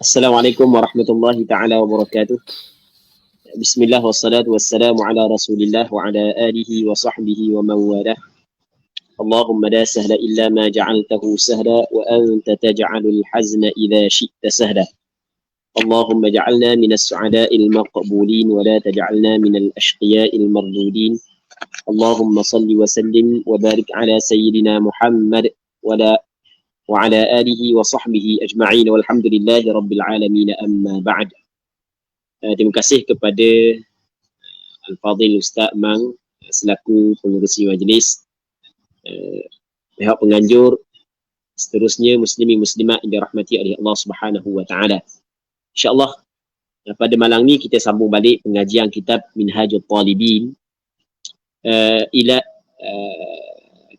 Assalamualaikum warahmatullahi ta'ala wabarakatuh. Bismillah wassalatu wassalamu ala rasulillah wa ala alihi wa sahbihi wa man walah. Allahumma la sahla illa ma ja'altahu sahla wa anta taj'alul hazna idha syi'ta sahla. Allahumma ja'alna minas su'ada'il maqbulin wa la taj'alna minal ashqiya'il mardudin. Allahumma salli wa sallim wa barik ala sayyidina Muhammad wa ala alihi wa sahbihi ajma'in walhamdulillahi rabbil alamin amma ba'd. Terima kasih kepada Al-Fadhil Ustaz Mang selaku pengerusi majlis, pihak penganjur, seterusnya muslimin muslimat yang dirahmati oleh Allah Subhanahu wa taala. Insya-Allah pada malam ni kita sambung balik pengajian kitab Minhajul Talibin ila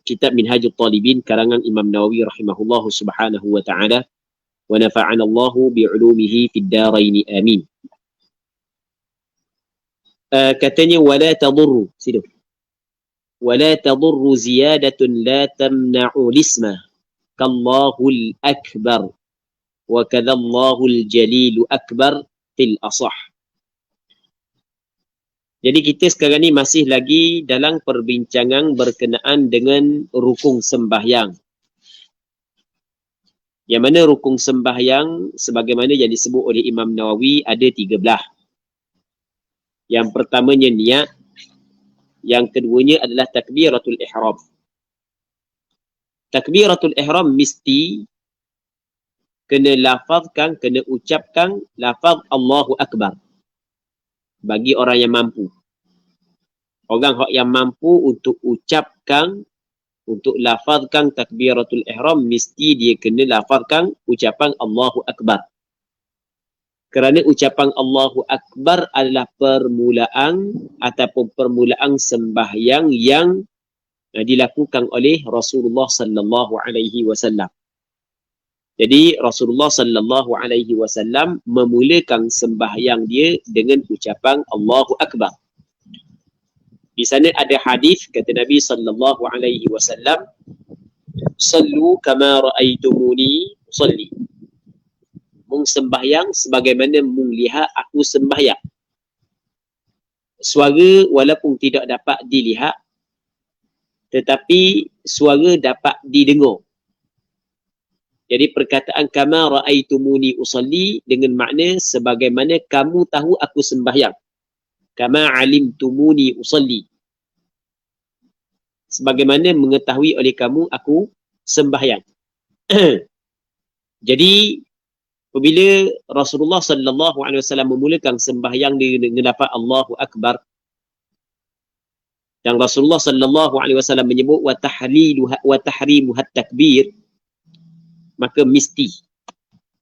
kitab Minhajul Talibin karangan Imam Nawawi rahimahullahu subhanahu wa ta'ala wa nafa'ana Allahu bi'ulumihi fid darain amin. Katanya wala tadurru situ. Wala tadurru ziyadatun la tamna'u lisma kallahul akbar wa kadhallahul jalilu akbar fil asah. Jadi kita sekarang ni masih lagi dalam perbincangan berkenaan dengan rukun sembahyang. Yang mana rukun sembahyang sebagaimana yang disebut oleh Imam Nawawi ada 3 belah. Yang pertamanya niat, yang keduanya adalah takbiratul ihram. Takbiratul ihram mesti kena lafazkan, kena ucapkan lafaz Allahu Akbar bagi orang yang mampu. Orang yang mampu untuk ucapkan, untuk lafazkan takbiratul ihram, mesti dia kena lafazkan ucapan Allahu Akbar. Kerana ucapan Allahu Akbar adalah permulaan ataupun permulaan sembahyang yang dilakukan oleh Rasulullah sallallahu alaihi wasallam. Jadi Rasulullah sallallahu alaihi wasallam memulakan sembahyang dia dengan ucapan Allahu Akbar. Di sana ada hadis kata Nabi sallallahu alaihi wasallam, "Sallu kama raaitumuni usalli." Mung sembahyang sebagaimana mung lihat aku sembahyang. Suara walaupun tidak dapat dilihat, tetapi suara dapat didengar. Jadi perkataan kama raaitumuni usalli dengan makna sebagaimana kamu tahu aku sembahyang. Kama alimtumuni usalli. Sebagaimana mengetahui oleh kamu aku sembahyang. Jadi apabila Rasulullah sallallahu alaihi wasallam memulakan sembahyang dengan lafaz Allahu Akbar, dan Rasulullah sallallahu alaihi wasallam menyebut wa tahrimuha takbir, maka mesti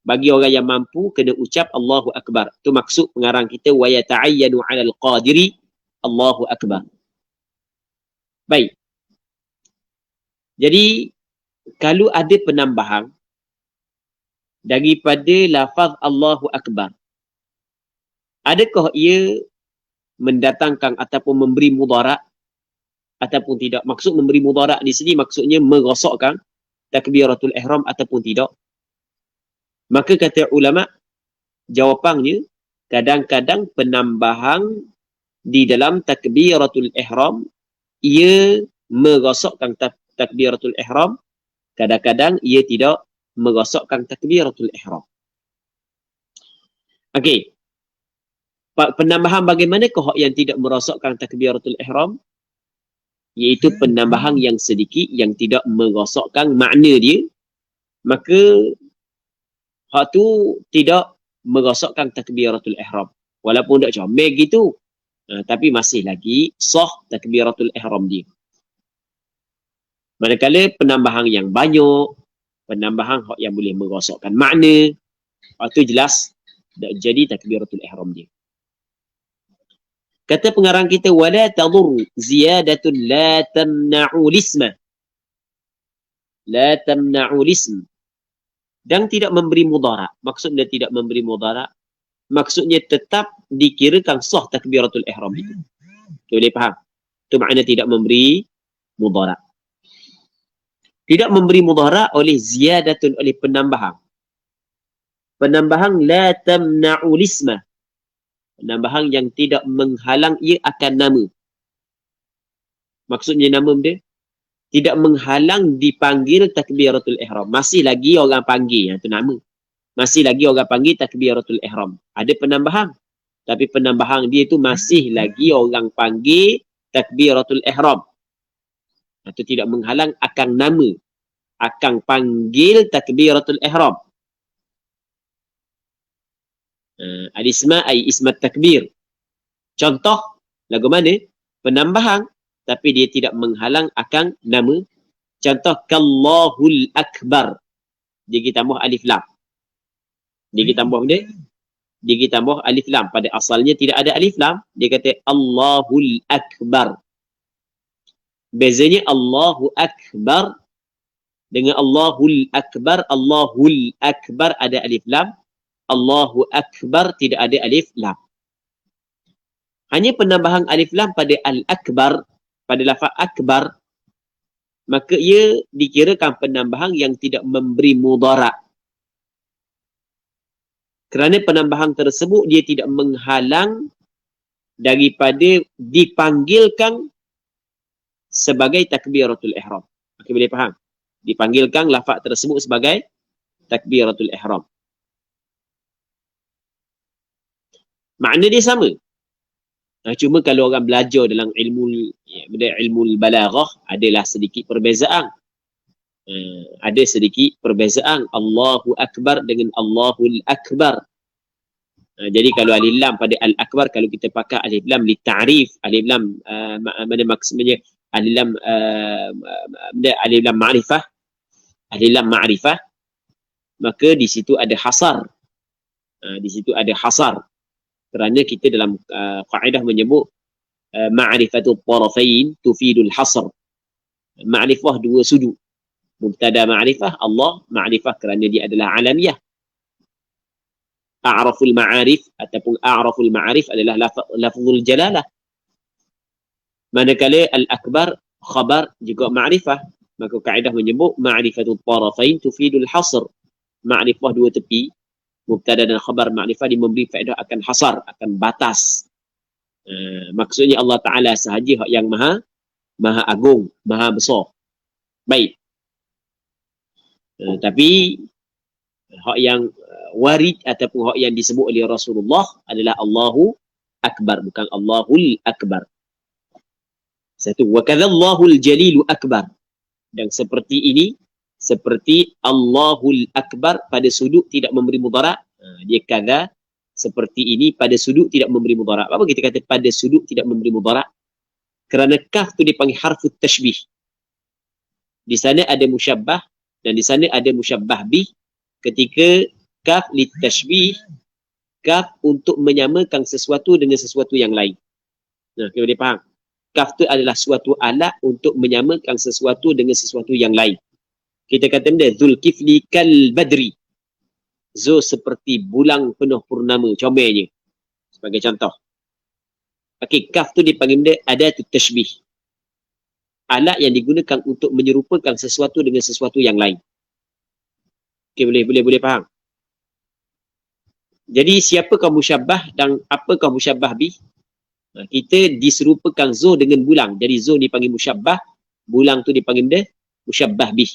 bagi orang yang mampu kena ucap Allahu Akbar. Itu maksud pengarang kita wa yata'ayyanu 'alal qadiri Allahu Akbar. Baik. Jadi kalau ada penambahan daripada lafaz Allahu Akbar, adakah ia mendatangkan ataupun memberi mudarat ataupun tidak? Maksud memberi mudarat di sini maksudnya merosakkan takbiratul ihram ataupun tidak? Maka kata ulama, jawapannya kadang-kadang penambahan di dalam takbiratul ihram ia merosakkan takbiratul ihram, kadang-kadang ia tidak merosakkan takbiratul ihram. Okey. Penambahan bagaimanakah yang tidak merosakkan takbiratul ihram? Iaitu penambahan yang sedikit yang tidak merosakkan makna dia, maka hak tu tidak merosakkan takbiratul ihram. Walaupun tak comel gitu, tapi masih lagi sah takbiratul ihram dia. Manakala penambahan yang banyak, penambahan hak yang boleh merosakkan makna, hak tu jelas tak jadi takbiratul ihram dia. Kata pengarang kita wala tadur ziyadatun la tamna'u lisma. La tamna'u lism. Dan tidak memberi mudarat. Maksudnya tidak memberi mudarat, maksudnya tetap dikirakan sah takbiratul ihram itu. Boleh faham? Itu makna tidak memberi mudarat. Tidak memberi mudarat oleh ziyadatun, oleh penambahan. Penambahan la tamna'u lisma. Penambahan yang tidak menghalang ia akan nama. Maksudnya nama dia tidak menghalang dipanggil takbiratul ihram. Masih lagi orang panggil, itu nama. Masih lagi orang panggil takbiratul ihram. Ada penambahan. Tapi penambahan dia itu masih lagi orang panggil takbiratul ihram. Itu tidak menghalang akan nama. Akan panggil takbiratul ihram. Al-isma ay ismat takbir. Contoh, lagu mana? Penambahan. Tapi dia tidak menghalang akan nama. Contoh, Kallahul Akbar. Dia kita tambah alif lam. Dia kita tambah dia. Dia kita tambah alif lam. Pada asalnya tidak ada alif lam. Dia kata Allahul Akbar. Bezanya Allahu Akbar dengan Allahul Akbar. Allahul Akbar ada alif lam. Allahu Akbar tidak ada alif lam. Hanya penambahan alif lam pada Al-Akbar, pada lafaz akbar, maka ia dikirakan penambahan yang tidak memberi mudarat. Kerana penambahan tersebut dia tidak menghalang daripada dipanggilkan sebagai takbiratul ihram. Okey, boleh faham? Dipanggilkan lafaz tersebut sebagai takbiratul ihram. Makna dia sama. Cuma kalau orang belajar dalam ilmu balaghah adalah sedikit perbezaan. Ada sedikit perbezaan Allahu Akbar dengan Allahul Akbar. Jadi kalau alif lam pada Al-Akbar, kalau kita pakai alif lam li ta'rif, alif lam mana maksudnya alif lam ma'rifah, alif lam ma'rifah, maka di situ ada hasar. Di situ ada hasar. Kerana kita dalam kaedah menyebut ma'rifatul tarafain tufidul hasr. Ma'rifah dua sudut. Mubtada ma'rifah, Allah ma'rifah kerana dia adalah alamiah. A'raful ma'arif ataupun a'raful ma'arif adalah lafzul jalalah. Manakala al-akbar khabar juga ma'rifah, maka kaedah menyebut ma'rifatul tarafain tufidul hasr. Ma'rifah dua tepi, mubtada dan khabar ma'rifah dia memberi faedah akan hasar, akan batas. Maksudnya Allah Ta'ala sahaja yang maha agung, maha besar. Baik. Tapi hak yang warid ataupun hak yang disebut oleh Rasulullah adalah Allahu Akbar, bukan Allahul Akbar. Satu, wa kadzallahul jalilu akbar. Dan seperti ini, seperti Allahul Akbar pada sudut tidak memberi mudarat. Dia kata seperti ini pada sudut tidak memberi mudarat. Apa kita kata pada sudut tidak memberi mudarat? Kerana kaf tu dipanggil harfut tashbih. Di sana ada musyabbah dan di sana ada musyabbah bih. Ketika kaf li tashbih, kaf untuk menyamakan sesuatu dengan sesuatu yang lain. Kita boleh faham. Kaf tu adalah suatu alat untuk menyamakan sesuatu dengan sesuatu yang lain. Kita kata benda Zulkifli kal badri. Zul seperti bulan penuh purnama, comelnya. Sebagai contoh. Okey, kaf tu dipanggil benda adatut tashbih. Alat yang digunakan untuk menyerupakan sesuatu dengan sesuatu yang lain. Okey, boleh faham. Jadi siapakah musyabbah dan apakah musyabbah bih? Kita diserupakan Zuh dengan bulan. Jadi Zuh dipanggil musyabbah, bulan tu dipanggil benda musyabbah bih.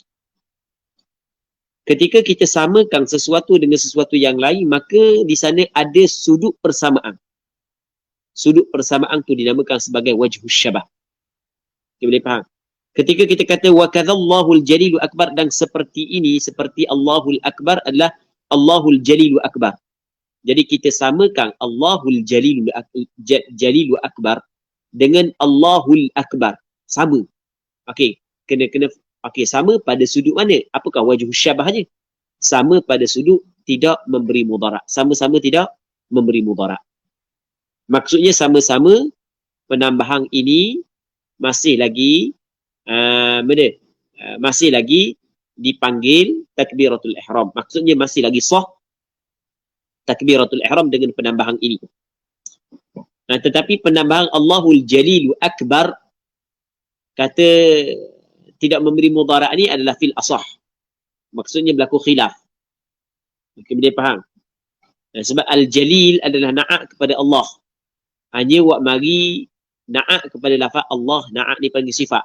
Ketika kita samakan sesuatu dengan sesuatu yang lain, maka di sana ada sudut persamaan. Sudut persamaan tu dinamakan sebagai wajhus syabah. Kita boleh faham. Ketika kita kata wa kadzallahul jalilu akbar, dan seperti ini, seperti Allahul Akbar adalah Allahul Jalilu Akbar. Jadi kita samakan Allahul Jalilu Akbar dengan Allahul Akbar. Sama. Okey, kena okey, sama pada sudut mana? Apakah wajh syabahnya? Sama pada sudut tidak memberi mudarat. Sama-sama tidak memberi mudarat. Maksudnya sama-sama penambahan ini masih lagi masih lagi dipanggil takbiratul ihram. Maksudnya masih lagi sah takbiratul ihram dengan penambahan ini. Tetapi penambahan Allahul Jalilu Akbar kata tidak memberi mudarat ni adalah fil asah. Maksudnya berlaku khilaf. Mungkin boleh faham. Sebab Al-Jalil adalah na'at kepada Allah. Hanya wak mari na'at kepada lafaz Allah. Na'at ni panggil sifat.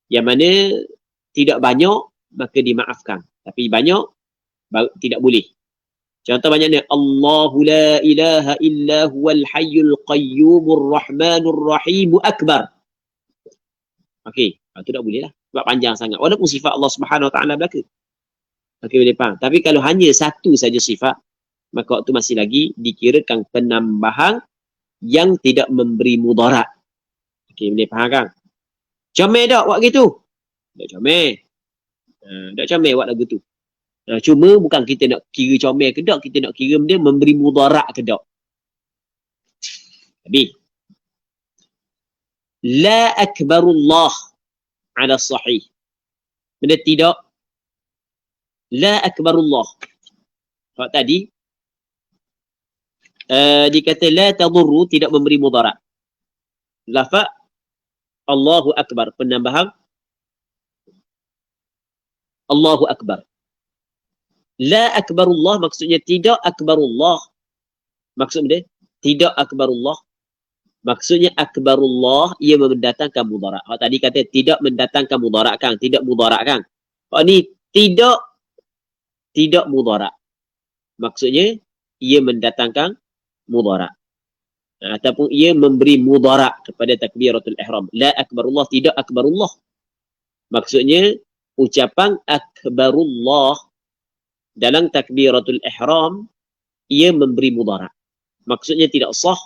Yang mana tidak banyak, maka dimaafkan. Tapi banyak, tidak boleh. Contoh banyaknya. Allahu la ilaha illa huwal hayyul qayyumur rahmanur rahimu akbar. Okey, itu tak boleh lah. Sebab panjang sangat. Walaupun sifat Allah Subhanahu Wa Taala belaka. Okey, boleh faham. Tapi kalau hanya satu saja sifat, maka waktu masih lagi dikirakan penambahan yang tidak memberi mudarat. Okey, boleh faham kan? Comel tak buat gitu? Tak comel. Tak comel buat lagu tu. Cuma bukan kita nak kira comel ke tak, kita nak kira dia memberi mudarat ke tak. Habis. La akbarullah ala sahih. Benda tidak. La akbarullah. Kalau tadi, dikata la tadurru, tidak memberi mudarat. Lafaz Allahu Akbar, penambahan Allahu Akbar. La akbarullah maksudnya tidak akbarullah. Maksud dia tidak akbarullah. Maksudnya akbarullah ia mendatangkan mudarat. Kalau tadi kata tidak mendatangkan mudarat kan, tidak mudarat kan. Kalau ni tidak mudarat. Maksudnya ia mendatangkan mudarat. Ataupun ia memberi mudarat kepada takbiratul ihram. La akbarullah, tidak akbarullah. Maksudnya ucapan akbarullah dalam takbiratul ihram ia memberi mudarat. Maksudnya tidak sah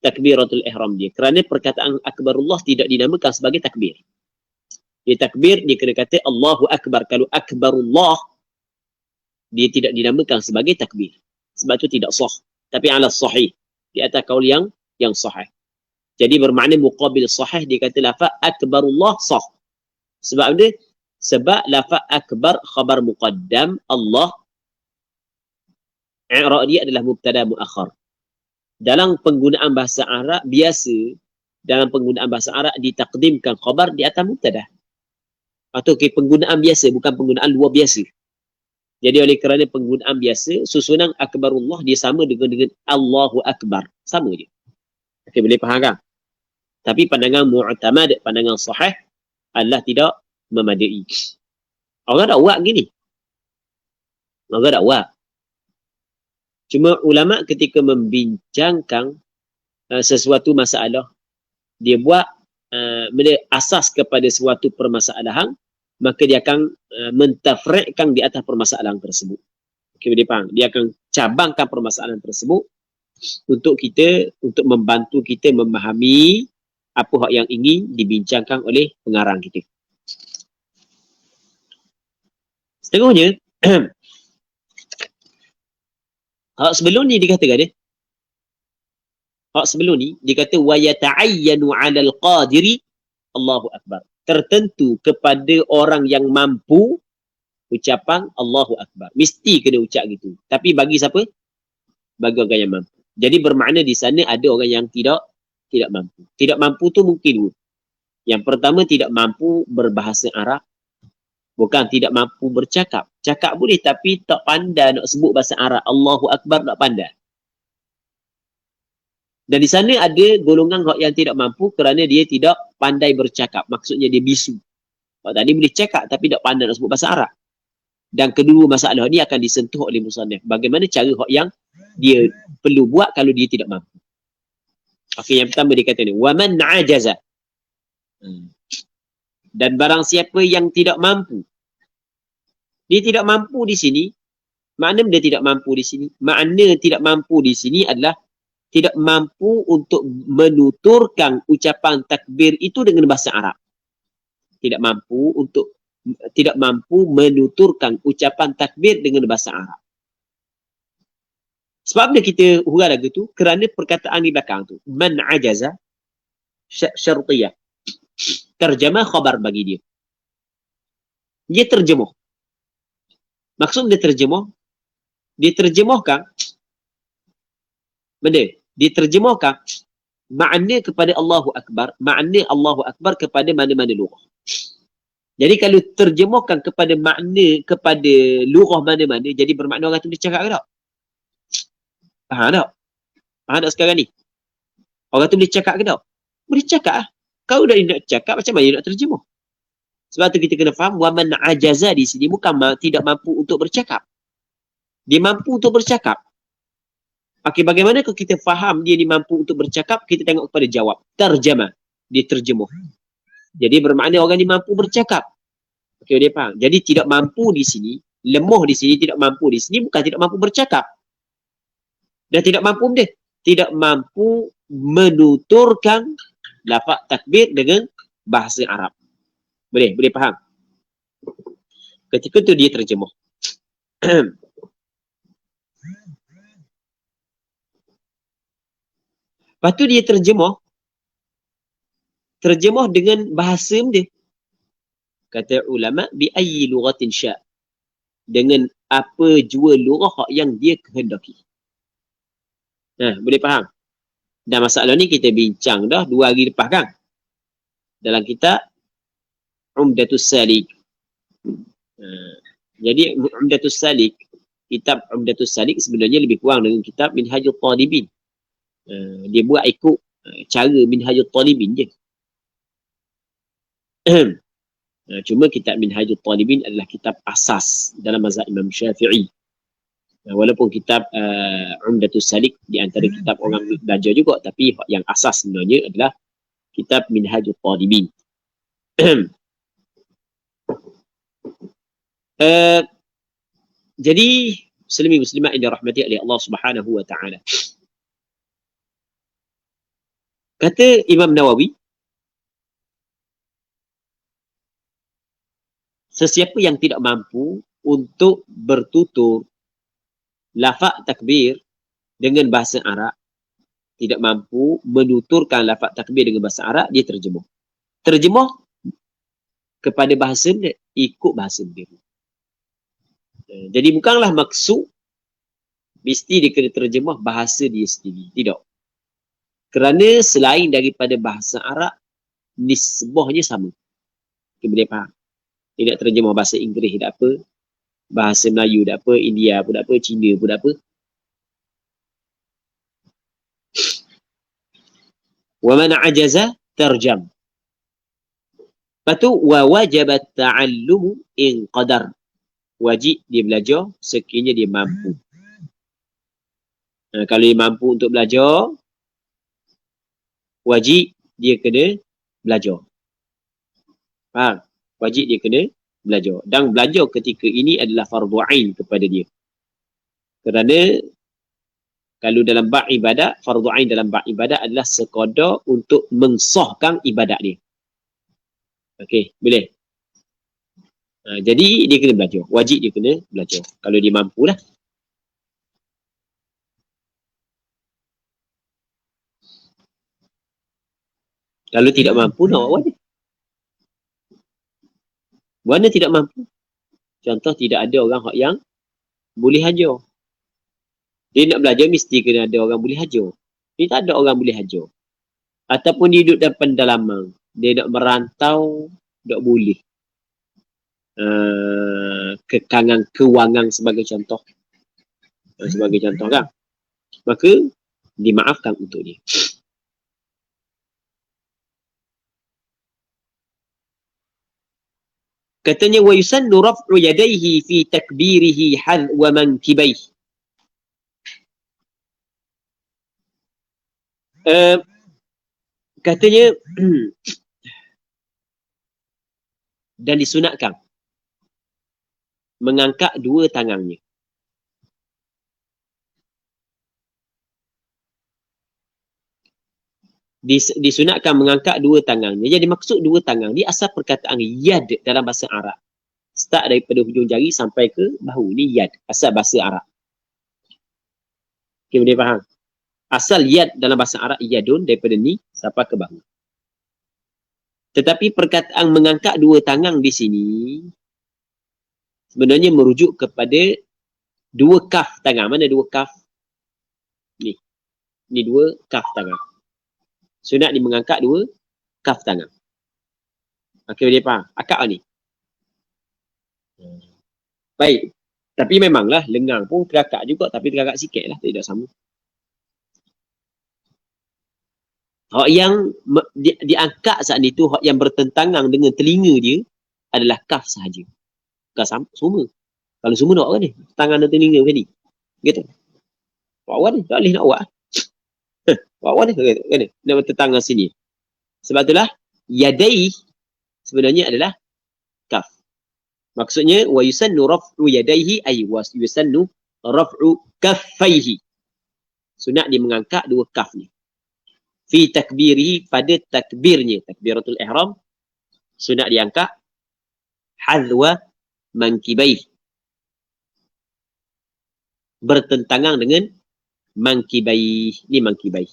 takbiratul ihram dia. Kerana perkataan akbarullah tidak dinamakan sebagai takbir. Dia takbir, dia kena kata Allahu Akbar. Kalau akbarullah, dia tidak dinamakan sebagai takbir. Sebab itu tidak sah. Tapi ala sahih. Di atas kaul yang sahih. Jadi bermakna muqabil sahih, dia kata lafaz akbarullah sah. Sebab dia? Sebab lafaz akbar khabar muqaddam, Allah i'rab dia adalah mubtada muakhar. Dalam penggunaan bahasa Arab biasa, dalam penggunaan bahasa Arab ditakdimkan khabar di atas mubtada. Atau penggunaan biasa, bukan penggunaan luar biasa. Jadi oleh kerana penggunaan biasa, susunan akbarullah dia sama dengan Allahu Akbar. Sama je. Okey, boleh faham kan? Tapi pandangan mu'tamad, pandangan sahih, Allah tidak memadai. Orang tak buat gini. Orang tak buat. Cuma ulama ketika membincangkan sesuatu masalah, dia buat benda asas kepada suatu permasalahan, maka dia akan mentafri'kan di atas permasalahan tersebut. Okey, boleh faham? Dia akan cabangkan permasalahan tersebut untuk membantu kita memahami apa hak yang ingin dibincangkan oleh pengarang kita. Seterusnya, hak sebelum ni dikatakan dia. Hak sebelum ni dikata wa yata'ayyanu 'alal qadiri Allahu Akbar. Tertentu kepada orang yang mampu ucapan Allahu Akbar. Mesti kena ucap gitu. Tapi bagi siapa? Bagi orang yang mampu. Jadi bermakna di sana ada orang yang tidak mampu. Tidak mampu tu mungkin. Yang pertama tidak mampu berbahasa Arab. Bukan tidak mampu bercakap. Cakap boleh tapi tak pandai nak sebut bahasa Arab. Allahu Akbar tak pandai. Dan di sana ada golongan yang tidak mampu kerana dia tidak pandai bercakap. Maksudnya dia bisu. Kalau tadi boleh cakap tapi tak pandai nak sebut bahasa Arab. Dan kedua masalah ni akan disentuh oleh musannif. Bagaimana cara yang dia perlu buat kalau dia tidak mampu. Okey, yang pertama dia kata ni. وَمَنْ عَجَزَ. Dan barang siapa yang tidak mampu. Dia tidak mampu di sini. Makna dia tidak mampu di sini. Makna tidak mampu di sini adalah tidak mampu untuk menuturkan ucapan takbir itu dengan bahasa Arab. Tidak mampu menuturkan ucapan takbir dengan bahasa Arab. Sebab bila kita huraikan lagu tu, kerana perkataan di belakang tu. Man ajaza syartiyah. Terjemah khabar bagi dia. Dia terjemah. Maksud dia terjemah, diterjemahkan benda. Diterjemahkan makna kepada Allahu Akbar, makna Allahu Akbar kepada mana-mana lurah. Jadi kalau terjemahkan kepada makna kepada lurah mana-mana, jadi bermakna orang tu dia cakap ke tak? Faham tak? Faham tak sekarang ni? Orang tu boleh cakap ke tak? Boleh cakap lah. Kau dah nak cakap, macam mana nak terjemah? Sebab tu kita kena faham, waman ajaza di sini bukan tidak mampu untuk bercakap. Dia mampu untuk bercakap. Okey, bagaimana kalau kita faham dia ni mampu untuk bercakap, kita tengok kepada jawab. Terjemah. Dia terjemuh. Jadi bermakna orang ni mampu bercakap. Okey, dia faham. Jadi tidak mampu di sini, lemah di sini, tidak mampu di sini, bukan tidak mampu bercakap. Dan tidak mampu dia. Tidak mampu menuturkan lafaz takbir dengan bahasa Arab. Boleh faham? Ketika tu dia terjemuh. Lepas tu dia terjemuh dengan bahasa dia. Kata ulama, bi ayyi lughatin sya'. Dengan apa jua lugah yang dia kehendaki. Boleh faham? Dan masalah ni kita bincang dah 2 hari lepas kan? Dalam kitab Umdatus Salik. Jadi Umdatus Salik, kitab Umdatus Salik sebenarnya lebih kurang dengan kitab Minhajul Talibin. Dia buat ikut cara Minhajul Talibin je. Cuma kitab Minhajul Talibin adalah kitab asas dalam mazhab Imam Syafi'i. Walaupun kitab Umdatus Salik di antara kitab orang belajar juga, tapi yang asas sebenarnya adalah kitab Minhajul Talibin. Jadi muslimin-muslimat yang dirahmati oleh Allah Subhanahu wa taala. Kata Imam Nawawi, sesiapa yang tidak mampu untuk bertutur lafaz takbir dengan bahasa Arab, tidak mampu menuturkan lafaz takbir dengan bahasa Arab, dia terjemuh. Terjemuh kepada bahasa dia, ikut bahasa dia. Jadi bukanlah maksud mesti dia kena terjemah bahasa dia sendiri. Tidak. Kerana selain daripada bahasa Arab, nisbahnya sama. Kita boleh faham. Dia nak terjemah bahasa Inggeris tak apa, bahasa Melayu tak apa, India pun tak apa, Cina pun tak apa. Wa man ajaza tarjam. Lepas tu, wa wajabat ta'allumu in qadar. Wajib dia belajar sekiranya dia mampu. Kalau dia mampu untuk belajar, wajib dia kena belajar. Faham? Wajib dia kena belajar. Dan belajar ketika ini adalah fardu ain kepada dia. Kerana kalau dalam bab ibadat, fardu ain dalam bab ibadat adalah sekadar untuk mensahkan ibadat dia. Okey, boleh. Jadi dia kena belajar. Wajib dia kena belajar. Kalau dia mampu lah. Kalau tidak mampu, nak buat wajib. Mana tidak mampu? Contoh, tidak ada orang yang boleh hajar. Dia nak belajar mesti kena ada orang boleh hajar. Dia tak ada orang boleh hajar. Ataupun dia duduk dalam pendalaman. Dia nak merantau, tak boleh. Kekangan kewangan sebagai contoh. Sebagai contoh kan. Maka dimaafkan untuk dia. Katanya wa yusannu raf'u yadayhi fi takbirihi hadwa mankibayhi. Katanya dan disunatkan mengangkat dua tangannya. Disunatkan mengangkat dua tangannya. Jadi maksud dua tangan, dia asal perkataan yad dalam bahasa Arab. Start daripada hujung jari sampai ke bahu. Ni yad. Asal bahasa Arab. Okay, boleh faham? Asal yad dalam bahasa Arab, yadun, daripada ni sampai ke bahu. Tetapi perkataan mengangkat dua tangan di sini sebenarnya merujuk kepada dua kaf tangan. Mana dua kaf? Ni. Ni dua kaf tangan. Sunat dia mengangkat dua kaf tangan. Okey, boleh faham? Akak ni. Baik. Tapi memanglah lengang pun terangkat juga, tapi terangkat sikit lah. Tidak sama. Hak yang diangkat saat itu, hak yang bertentangan dengan telinga dia adalah kaf sahaja. Bukan semua. Kalau semua nak awak ni, tangan dan telinga macam ni. Gitu. Awak ni, tak boleh nak awak. Awak ni, kan ni? Nak bertentangan sini. Sebab itulah, yadai sebenarnya adalah kaf. Maksudnya, wa yusannu raf'u yadaihi ay wa yusannu raf'u kaffaihi. Sunat dia mengangkat dua kaf ni. Fi takbirihi, pada takbirnya, takbiratul ihram, sunat diangkat hadwa mankibaih, bertentangan dengan mankibaih. Ni mankibaih,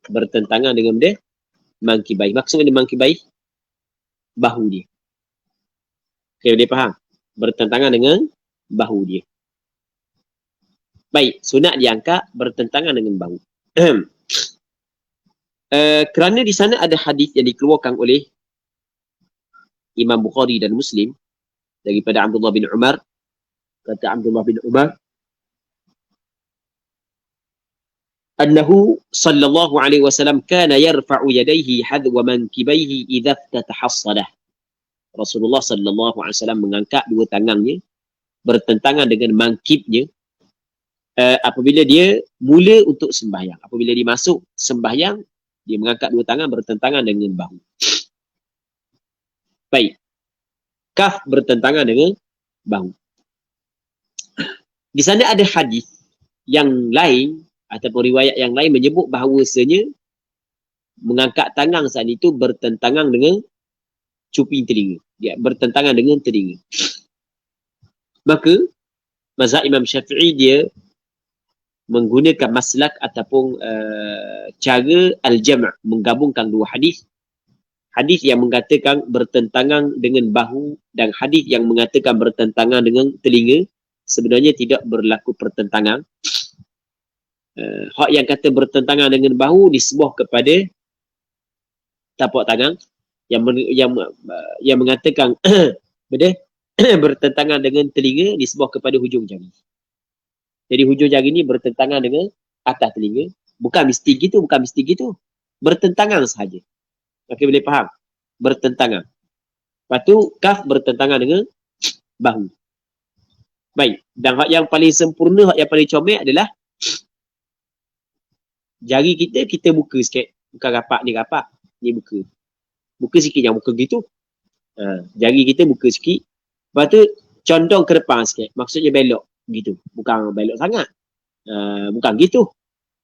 bertentangan dengan benda mankibaih. Maksudnya mankibaih, bahu dia. Okay, boleh faham? Bertentangan dengan bahu dia. Baik, sunat diangkat bertentangan dengan bahu. Kerana di sana ada hadis yang dikeluarkan oleh Imam Bukhari dan Muslim daripada Abdullah bin Umar. Kata Abdullah bin Umar, annahu sallallahu alaihi wasallam kana yarfa'u yadayhi hadwa mankibaihi idza iftataha as-salah. Rasulullah sallallahu alaihi wasallam mengangkat dua tangannya bertentangan dengan mangkibnya apabila dia mula untuk sembahyang. Apabila dia masuk sembahyang, dia mengangkat dua tangan bertentangan dengan bahu. Baik. Kaf bertentangan dengan bahu. Di sana ada hadis yang lain ataupun riwayat yang lain menyebut bahawasanya mengangkat tangan saat itu bertentangan dengan cuping telinga. Dia bertentangan dengan telinga. Maka mazhab Imam Syafi'i dia menggunakan maslak ataupun cara al-jam', menggabungkan dua hadis. Hadis yang mengatakan bertentangan dengan bahu dan hadis yang mengatakan bertentangan dengan telinga sebenarnya tidak berlaku pertentangan. Hak yang kata bertentangan dengan bahu disebut kepada tapak tangan, yang mengatakan bertentangan dengan telinga disebut kepada hujung jari. Jadi hujung jari ni bertentangan dengan atas telinga. Bukan mesti gitu, bukan mesti gitu. Bertentangan sahaja. Okey, boleh faham? Bertentangan. Lepas tu, kaf bertentangan dengan bahu. Baik. Dan hak yang paling sempurna, hak yang paling comel adalah jari kita buka sikit. Bukan rapat ni rapat. Ni buka. Buka sikit, jangan buka gitu. Jari kita buka sikit. Lepas tu, condong ke depan sikit. Maksudnya belok. Gitu. Bukan belok sangat. Bukan gitu.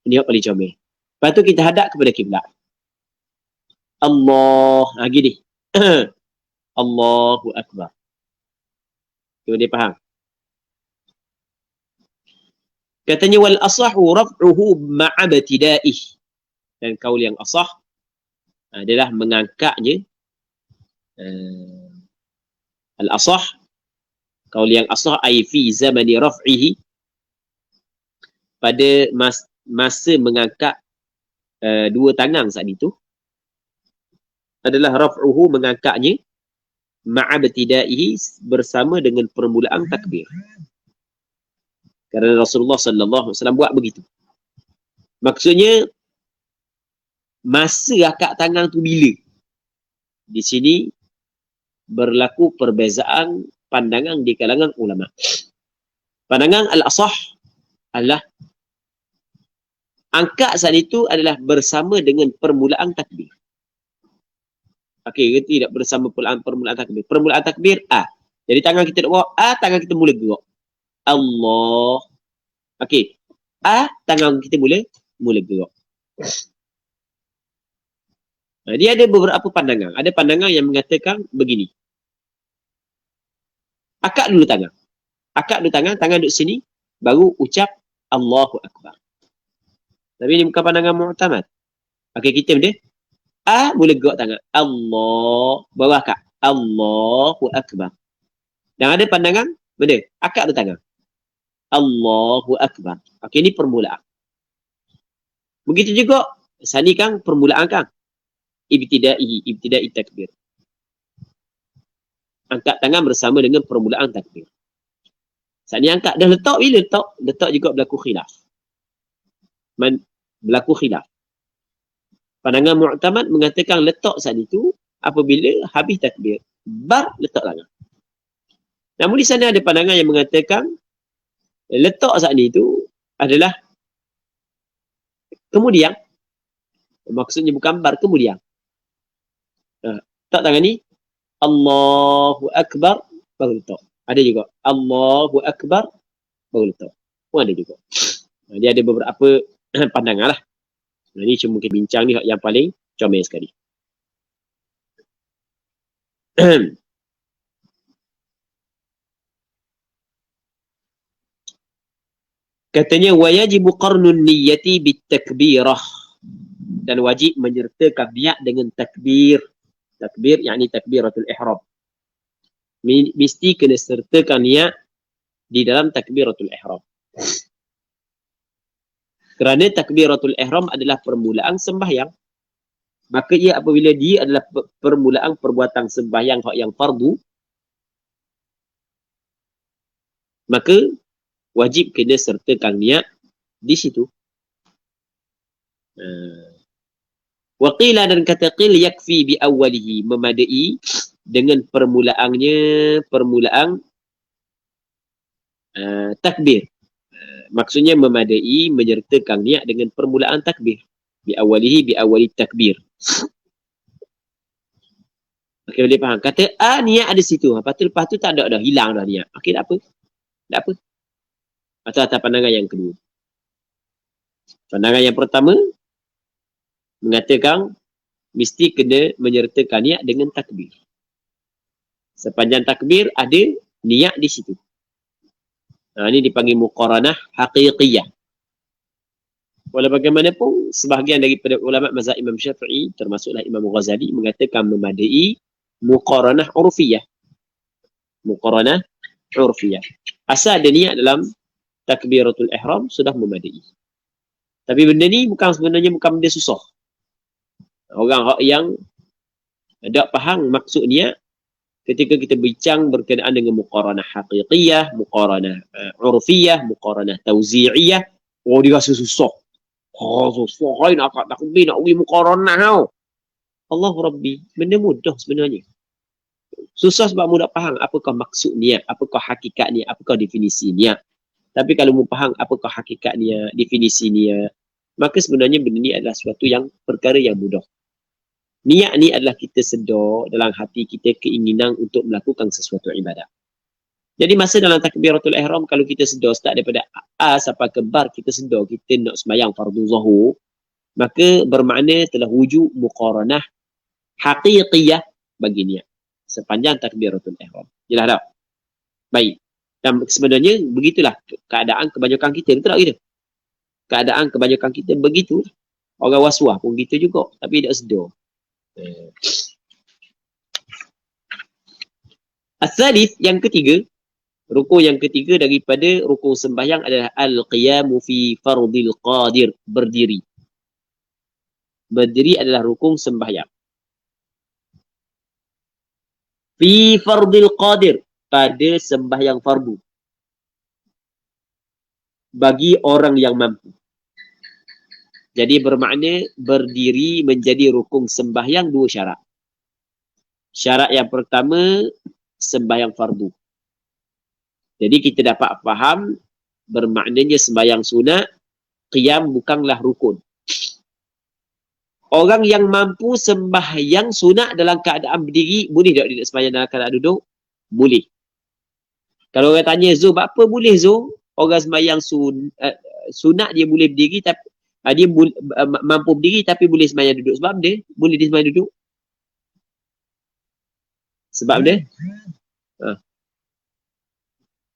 Ini yang paling comel. Lepas tu kita hadap kepada kiblat. Allah. Gini. Allahu Akbar. Cuba dia faham. Katanya wal asahu raf'uhu ma'abtidaih. Dan kaul yang asah adalah mengangkatnya. Al-asah, kaul yang asah ay fi zamani raf'ihi, pada masa mengangkat dua tangan saat itu, adalah raf'uhu, mengangkatnya, ma'abtidaihi, bersama dengan permulaan takbir. Kerana Rasulullah sallallahu alaihi wasallam buat begitu. Maksudnya masa angkat tangan tu bila? Di sini berlaku perbezaan pandangan di kalangan ulama. Pandangan al-asah adalah angkat saat itu adalah bersama dengan permulaan takbir. Okey, tidak bersama permulaan takbir. Permulaan takbir A. Jadi tangan kita nak bawa A, tangan kita mula gerak. Allah. Okey. A, tangan kita mula gerak. Dia ada beberapa pandangan. Ada pandangan yang mengatakan begini. Akak dulu tangan. Akak dulu tangan, tangan duduk sini, baru ucap Allahu Akbar. Tapi ini bukan pandangan mu'tamad. Okey, kita benda. A, boleh gerak tangan. Allah. Baru akak. Allahu Akbar. Dan ada pandangan, benda. Akak dulu tangan. Allahu Akbar. Okey, ini permulaan. Begitu juga, sani kan permulaan kan. Ibtida'i takbir. Angkat tangan bersama dengan permulaan takbir. Saat ni angkat, dah letak bila letak? Letak juga berlaku khilaf. Berlaku khilaf. Pandangan mu'tamad mengatakan letak saat itu apabila habis takbir. Bar letak tangan. Namun di sana ada pandangan yang mengatakan letak saat itu adalah kemudian. Maksudnya bukan bar, kemudian. Tak tangan ni Allahu Akbar baru letak. Ada juga Allahu Akbar baru letak. Pun ada juga. Dia ada beberapa pandangan lah. Ini cuma kita bincang ni yang paling comel sekali. Katanya wajibu qarnun niyyati bitakbirah, dan wajib menyertakan niat dengan takbir. Takbir yakni takbiratul ihram. Mesti kena sertakan niat di dalam takbiratul ihram. Kerana takbiratul ihram adalah permulaan sembahyang. Maka ia apabila dia adalah permulaan perbuatan sembahyang yang fardu, maka wajib kena sertakan niat di situ. Waqila, dan kata qil yakfi bi awwalihi, memadai dengan permulaannya, permulaan takbir. Maksudnya memadai menyertakan niat dengan permulaan takbir. Bi awwalihi, bi awwali takbir. Okey, boleh faham. Kata niat ada situ. Lepas tu tak ada dah, hilang dah niat. Okey, tak apa. Tak apa. Atau atas pandangan yang kedua. Pandangan yang pertama mengatakan mesti kena menyertakan niat dengan takbir. Sepanjang takbir ada niat di situ. Ini dipanggil muqaranah haqiqiyah. Walau bagaimanapun, sebahagian daripada ulama mazhab Imam Syafi'i, termasuklah Imam Ghazali, mengatakan memadai muqaranah urfiyah. Muqaranah urfiyah. Asal ada niat dalam takbiratul ihram sudah memadai. Tapi benda ni sebenarnya bukan benda susah. Orang yang tak faham maksud niat ketika kita bincang berkenaan dengan muqaranah haqiqiyah, muqaranah urfiyah, muqaranah tauzi'iyah, dia rasa susah. Susah nak takbir, nak pergi muqaranah tau. Allah Rabbi, benda mudah sebenarnya. Susah sebab mu tak faham apakah maksud niat, apakah hakikat niat, apakah definisi niat. Tapi kalau mu faham apakah hakikat niat, definisi niat, maka sebenarnya benda ni adalah suatu yang perkara yang mudah. Niat ni adalah kita sedar dalam hati kita keinginan untuk melakukan sesuatu ibadat. Jadi masa dalam takbiratul ihram, kalau kita sedar start daripada A sampai ke bar, kita sedar kita nak sembahyang fardu zuhur, maka bermakna telah wujud muqaranah haqiqiyah bagi niat sepanjang takbiratul ihram. Jelas tak? Baik. Dan sebenarnya begitulah keadaan kebanyakan kita. Betul tak kita? Keadaan kebanyakan kita begitu. Orang waswah pun gitu juga, tapi tak sedar. As-salith, yang ketiga, rukun yang ketiga daripada rukun sembahyang adalah al-qiyamu fi fardil qadir, berdiri. Berdiri adalah rukun sembahyang. Fi fardil qadir, pada sembahyang fardu. Bagi orang yang mampu. Jadi bermakna berdiri menjadi rukun sembahyang dua syarat. Syarat yang pertama, sembahyang fardu. Jadi kita dapat faham bermaknanya sembahyang sunat, qiyam bukanlah rukun. Orang yang mampu sembahyang sunat dalam keadaan berdiri, boleh tak dia sembahyang dalam keadaan duduk? Boleh. Kalau orang tanya Zul, apa boleh Zul? Orang sembahyang sunat dia boleh berdiri, tapi dia mampu berdiri tapi boleh sembahyang duduk. Sebab dia boleh dia sembahyang duduk. Sebab dia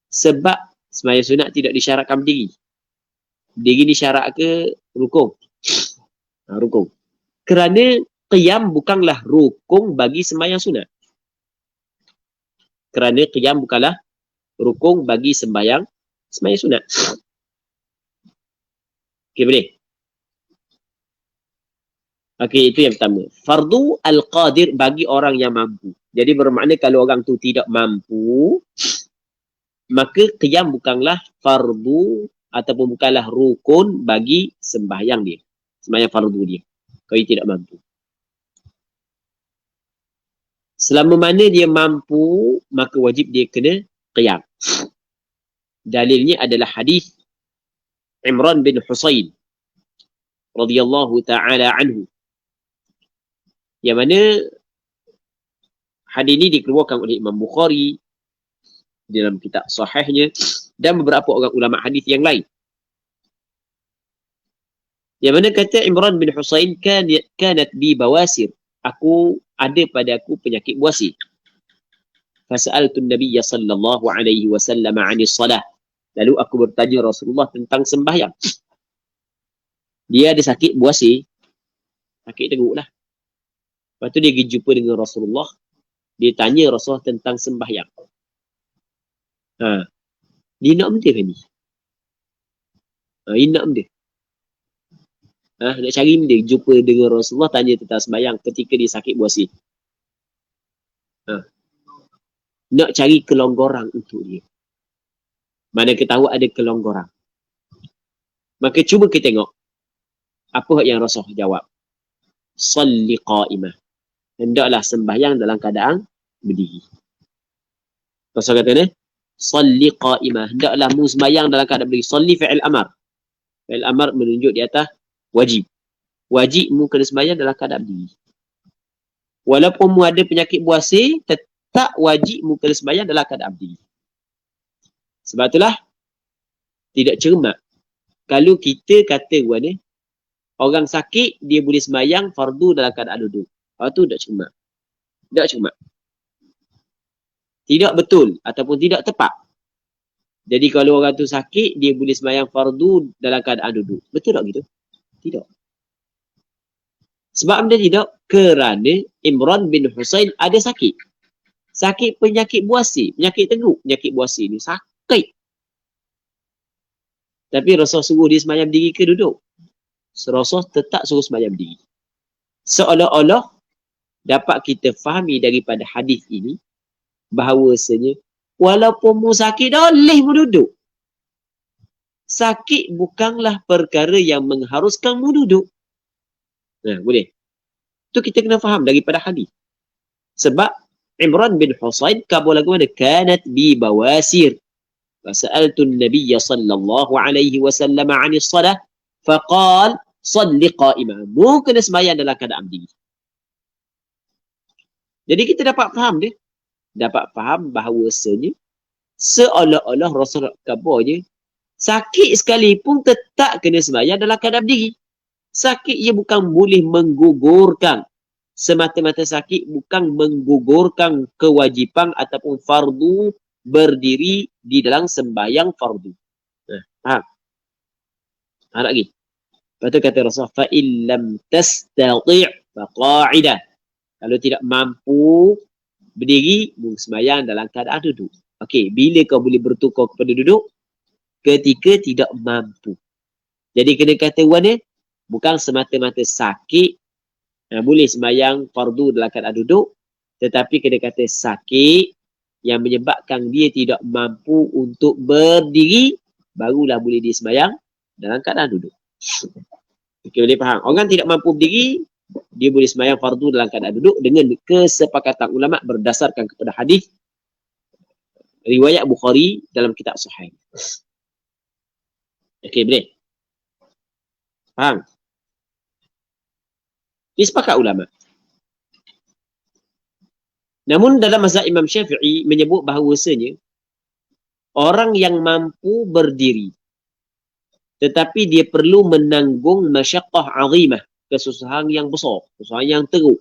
sebab sembahyang sunat tidak disyaratkan berdiri. Berdiri disyarat ke rukun? Rukun. Kerana qiyam bukanlah rukun bagi sembahyang sunat. Kerana qiyam bukanlah rukun bagi sembahyang sunat. Okey, boleh? Okey, itu yang pertama. Fardu al-qadir, bagi orang yang mampu. Jadi bermakna kalau orang tu tidak mampu, maka qiyam bukanlah fardu ataupun bukanlah rukun bagi sembahyang dia. Sembahyang fardu dia. Kalau dia tidak mampu. Selama mana dia mampu, maka wajib dia kena qiyam. Dalilnya adalah hadis Imran bin Husain radhiyallahu ta'ala anhu. Yang mana hadis ini dikeluarkan oleh Imam Bukhari dalam kitab sahihnya dan beberapa orang ulama hadis yang lain. Yang mana kata Imran bin Husain, kanat bi bawasir. Ada pada aku penyakit buasi. Fasa'altu Nabiyya sallallahu alaihi wasallam 'anis salah. Lalu aku bertanya Rasulullah tentang sembahyang. Dia ada sakit buasi, sakit teruk lah. Lepas tu dia pergi jumpa dengan Rasulullah. Dia tanya Rasulullah tentang sembahyang. Dia nak benda kan ni? Dia nak benda. Nak cari benda, jumpa dengan Rasulullah, tanya tentang sembahyang ketika dia sakit buasi. Nak cari kelonggaran untuk dia. Mana kita tahu ada kelonggaran. Maka cuba kita tengok apa yang Rasulullah jawab. Salli qa'imah. Hendaklah sembahyang dalam keadaan berdiri. Rasul kata ni, salli qa'imah. Hendaklah mu sembahyang dalam keadaan berdiri. Salli fi'il amar. Fi'il amar menunjuk di atas wajib. Wajib mu kena sembahyang dalam keadaan berdiri. Walaupun mu ada penyakit buasi, tetap wajib mu kena sembahyang dalam keadaan berdiri. Sebab itulah tidak cermat kalau kita kata orang sakit dia boleh sembahyang fardu dalam keadaan duduk. Itu tak cermat. Tak cermat. Tidak betul ataupun tidak tepat. Jadi kalau orang tu sakit dia boleh sembahyang fardu dalam keadaan duduk. Betul tak gitu? Tidak. Sebab anda tidak, kerana Imran bin Husain ada sakit. Sakit penyakit buasi, penyakit teruk. Penyakit buasi ni sakit. Tapi Rasul suruh dia sembahyang berdiri ke duduk? Rasul tetap suruh sembahyang berdiri. Seolah-olah dapat kita fahami daripada hadis ini bahawasanya walaupun mu sakit boleh mu duduk. Sakit bukanlah perkara yang mengharuskan mu duduk. Boleh. Itu kita kena faham daripada hadis. Sebab Imran bin Husain kabul lagu mana? Kanat bi bawasir. Fasa'altu Nabiyya sallallahu alaihi wasallam 'anis salah faqal salli qa'imah. Mu kena sembahyang dalam keadaan berdiri. Jadi kita dapat faham dia. Dapat faham bahawasanya seolah-olah Rasul kabarnya sakit sekalipun tetap kena sembahyang dalam keadaan berdiri. Sakit ia bukan boleh menggugurkan. Semata-mata sakit bukan menggugurkan kewajipan ataupun fardu berdiri di dalam sembahyang fardu. Faham? Faham lagi? Lepas tu kata Rasulullah, فَإِنْ لَمْ تَسْتَطِعْ فَقَاعِدًا. Kalau tidak mampu berdiri, sembahyang dalam keadaan duduk. Okey, bila kau boleh bertukar kepada duduk? Ketika tidak mampu. Jadi kena kata bukan semata-mata sakit, boleh sembahyang fardu dalam keadaan duduk, tetapi kena kata sakit yang menyebabkan dia tidak mampu untuk berdiri, barulah boleh dia sembahyang dalam keadaan duduk. Okey, boleh faham? Orang tidak mampu berdiri, dia boleh sembahyang fardu dalam keadaan duduk dengan kesepakatan ulama berdasarkan kepada hadis riwayat Bukhari dalam kitab Sahih. Okey, boleh? Faham? Ini sepakat ulama. Namun dalam mazhab Imam Syafi'i menyebut bahawasanya orang yang mampu berdiri tetapi dia perlu menanggung masyaqqah azimah, kesusahan yang besar, kesusahan yang teruk,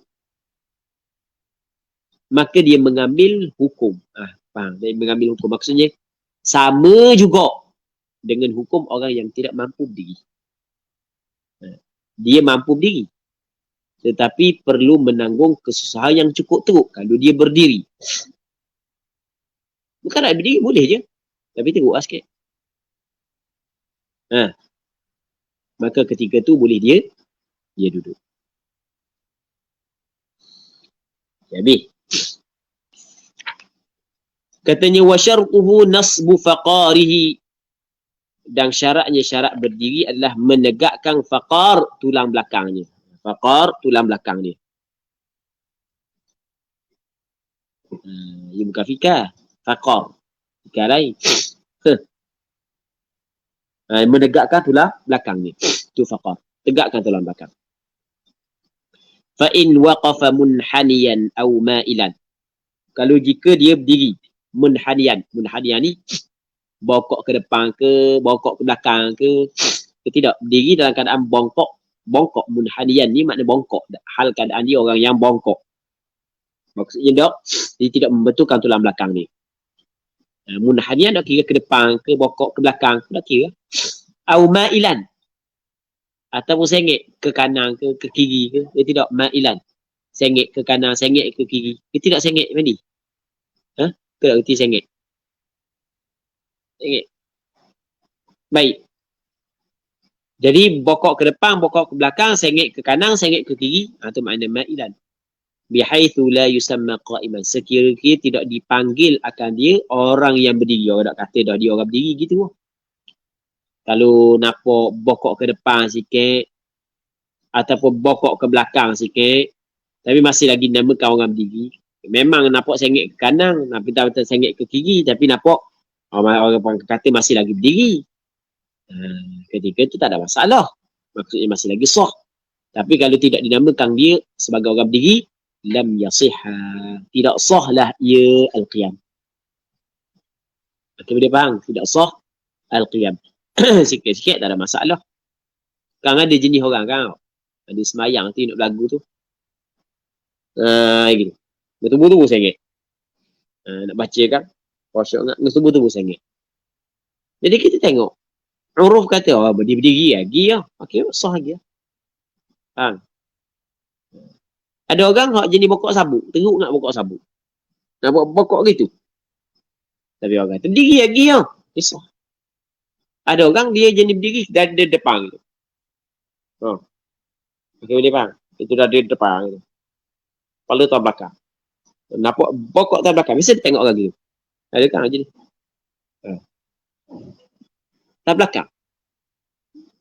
maka dia mengambil hukum. Faham? Dia mengambil hukum maksudnya sama juga dengan hukum orang yang tidak mampu berdiri. Dia mampu berdiri tetapi perlu menanggung kesusahan yang cukup teruk kalau dia berdiri. Bukan nak berdiri boleh je, tapi teruk lah sikit. Maka ketika tu boleh dia duduk. Habis. Katanya wa syartuhu nasbu faqarihi, dan syaratnya, syarat berdiri adalah menegakkan faqar, tulang belakangnya. Faqar tulang belakang dia. Ia bukan fikar. Faqar. Fikar lain. Menegakkan tulang belakang ni. Itu faqar. Tegakkan tulang belakang. Fa in waqafa munhaniyan aw ma'ilan. Kalau jika dia berdiri munhaniyan. Munhaniyan ni bongkok ke depan ke, bongkok ke belakang ke tidak. Berdiri dalam keadaan bongkok. Bongkok munhaniyan ni makna bongkok. Hal keadaan dia orang yang bongkok. Maksudnya dia tidak membetulkan tulang belakang ni. Munhaniyan dah kira ke depan ke, bongkok ke belakang dah kira. Au ma'ilan. Ataupun sengit ke kanan ke kiri ke. Dia tidak ma'ilan. Sengit ke kanan, sengit ke kiri. Dia tidak sengit mandi. Ke tak erti sengit? Sengit. Baik. Jadi bokok ke depan, bokok ke belakang, sengit ke kanan, sengit ke kiri. Itu makna ma'ilan. Bihaithu la yusamma qa'iman. Sekira-kira tidak dipanggil akan dia orang yang berdiri. Orang tak kata dah dia orang berdiri gitu. Kalau nampak bokok ke depan sikit, ataupun bokok ke belakang sikit, tapi masih lagi namakan orang berdiri. Memang nampak sengit ke kanan, tapi tak sengit ke kiri, tapi nampak orang kata masih lagi berdiri. Ketika itu tak ada masalah. Maksudnya masih lagi sah. Tapi kalau tidak dinamakan dia sebagai orang berdiri, lam yasihha. Tidak sahlah ia al-qiyam. Okay, boleh faham? Tidak sah al-qiyam. Sikit-sikit tak ada masalah. Kan ada jenis orang kan. Ada semayang tengok lagu tu. Gitu. Betul-betul sengit. Nak baca kan. Khusyuk kan. Betul-betul sengit. Jadi kita tengok. Uruf kata, berdiri lagi lah. Okey, sah lagi lah. Ada orang yang jenis bokok sabuk. Teruk nak bokok sabuk. Nak buat bokok gitu. Tapi orang kata, berdiri lagi lah. Sah. Ada orang dia jenis berdiri dari depan gitu. Okey, boleh faham? Itu dah dari depan gitu. Kepala tak belakang. Nampak bokok tak belakang. Mesti tengok orang gitu. Ada kan jenis. Tak belakang.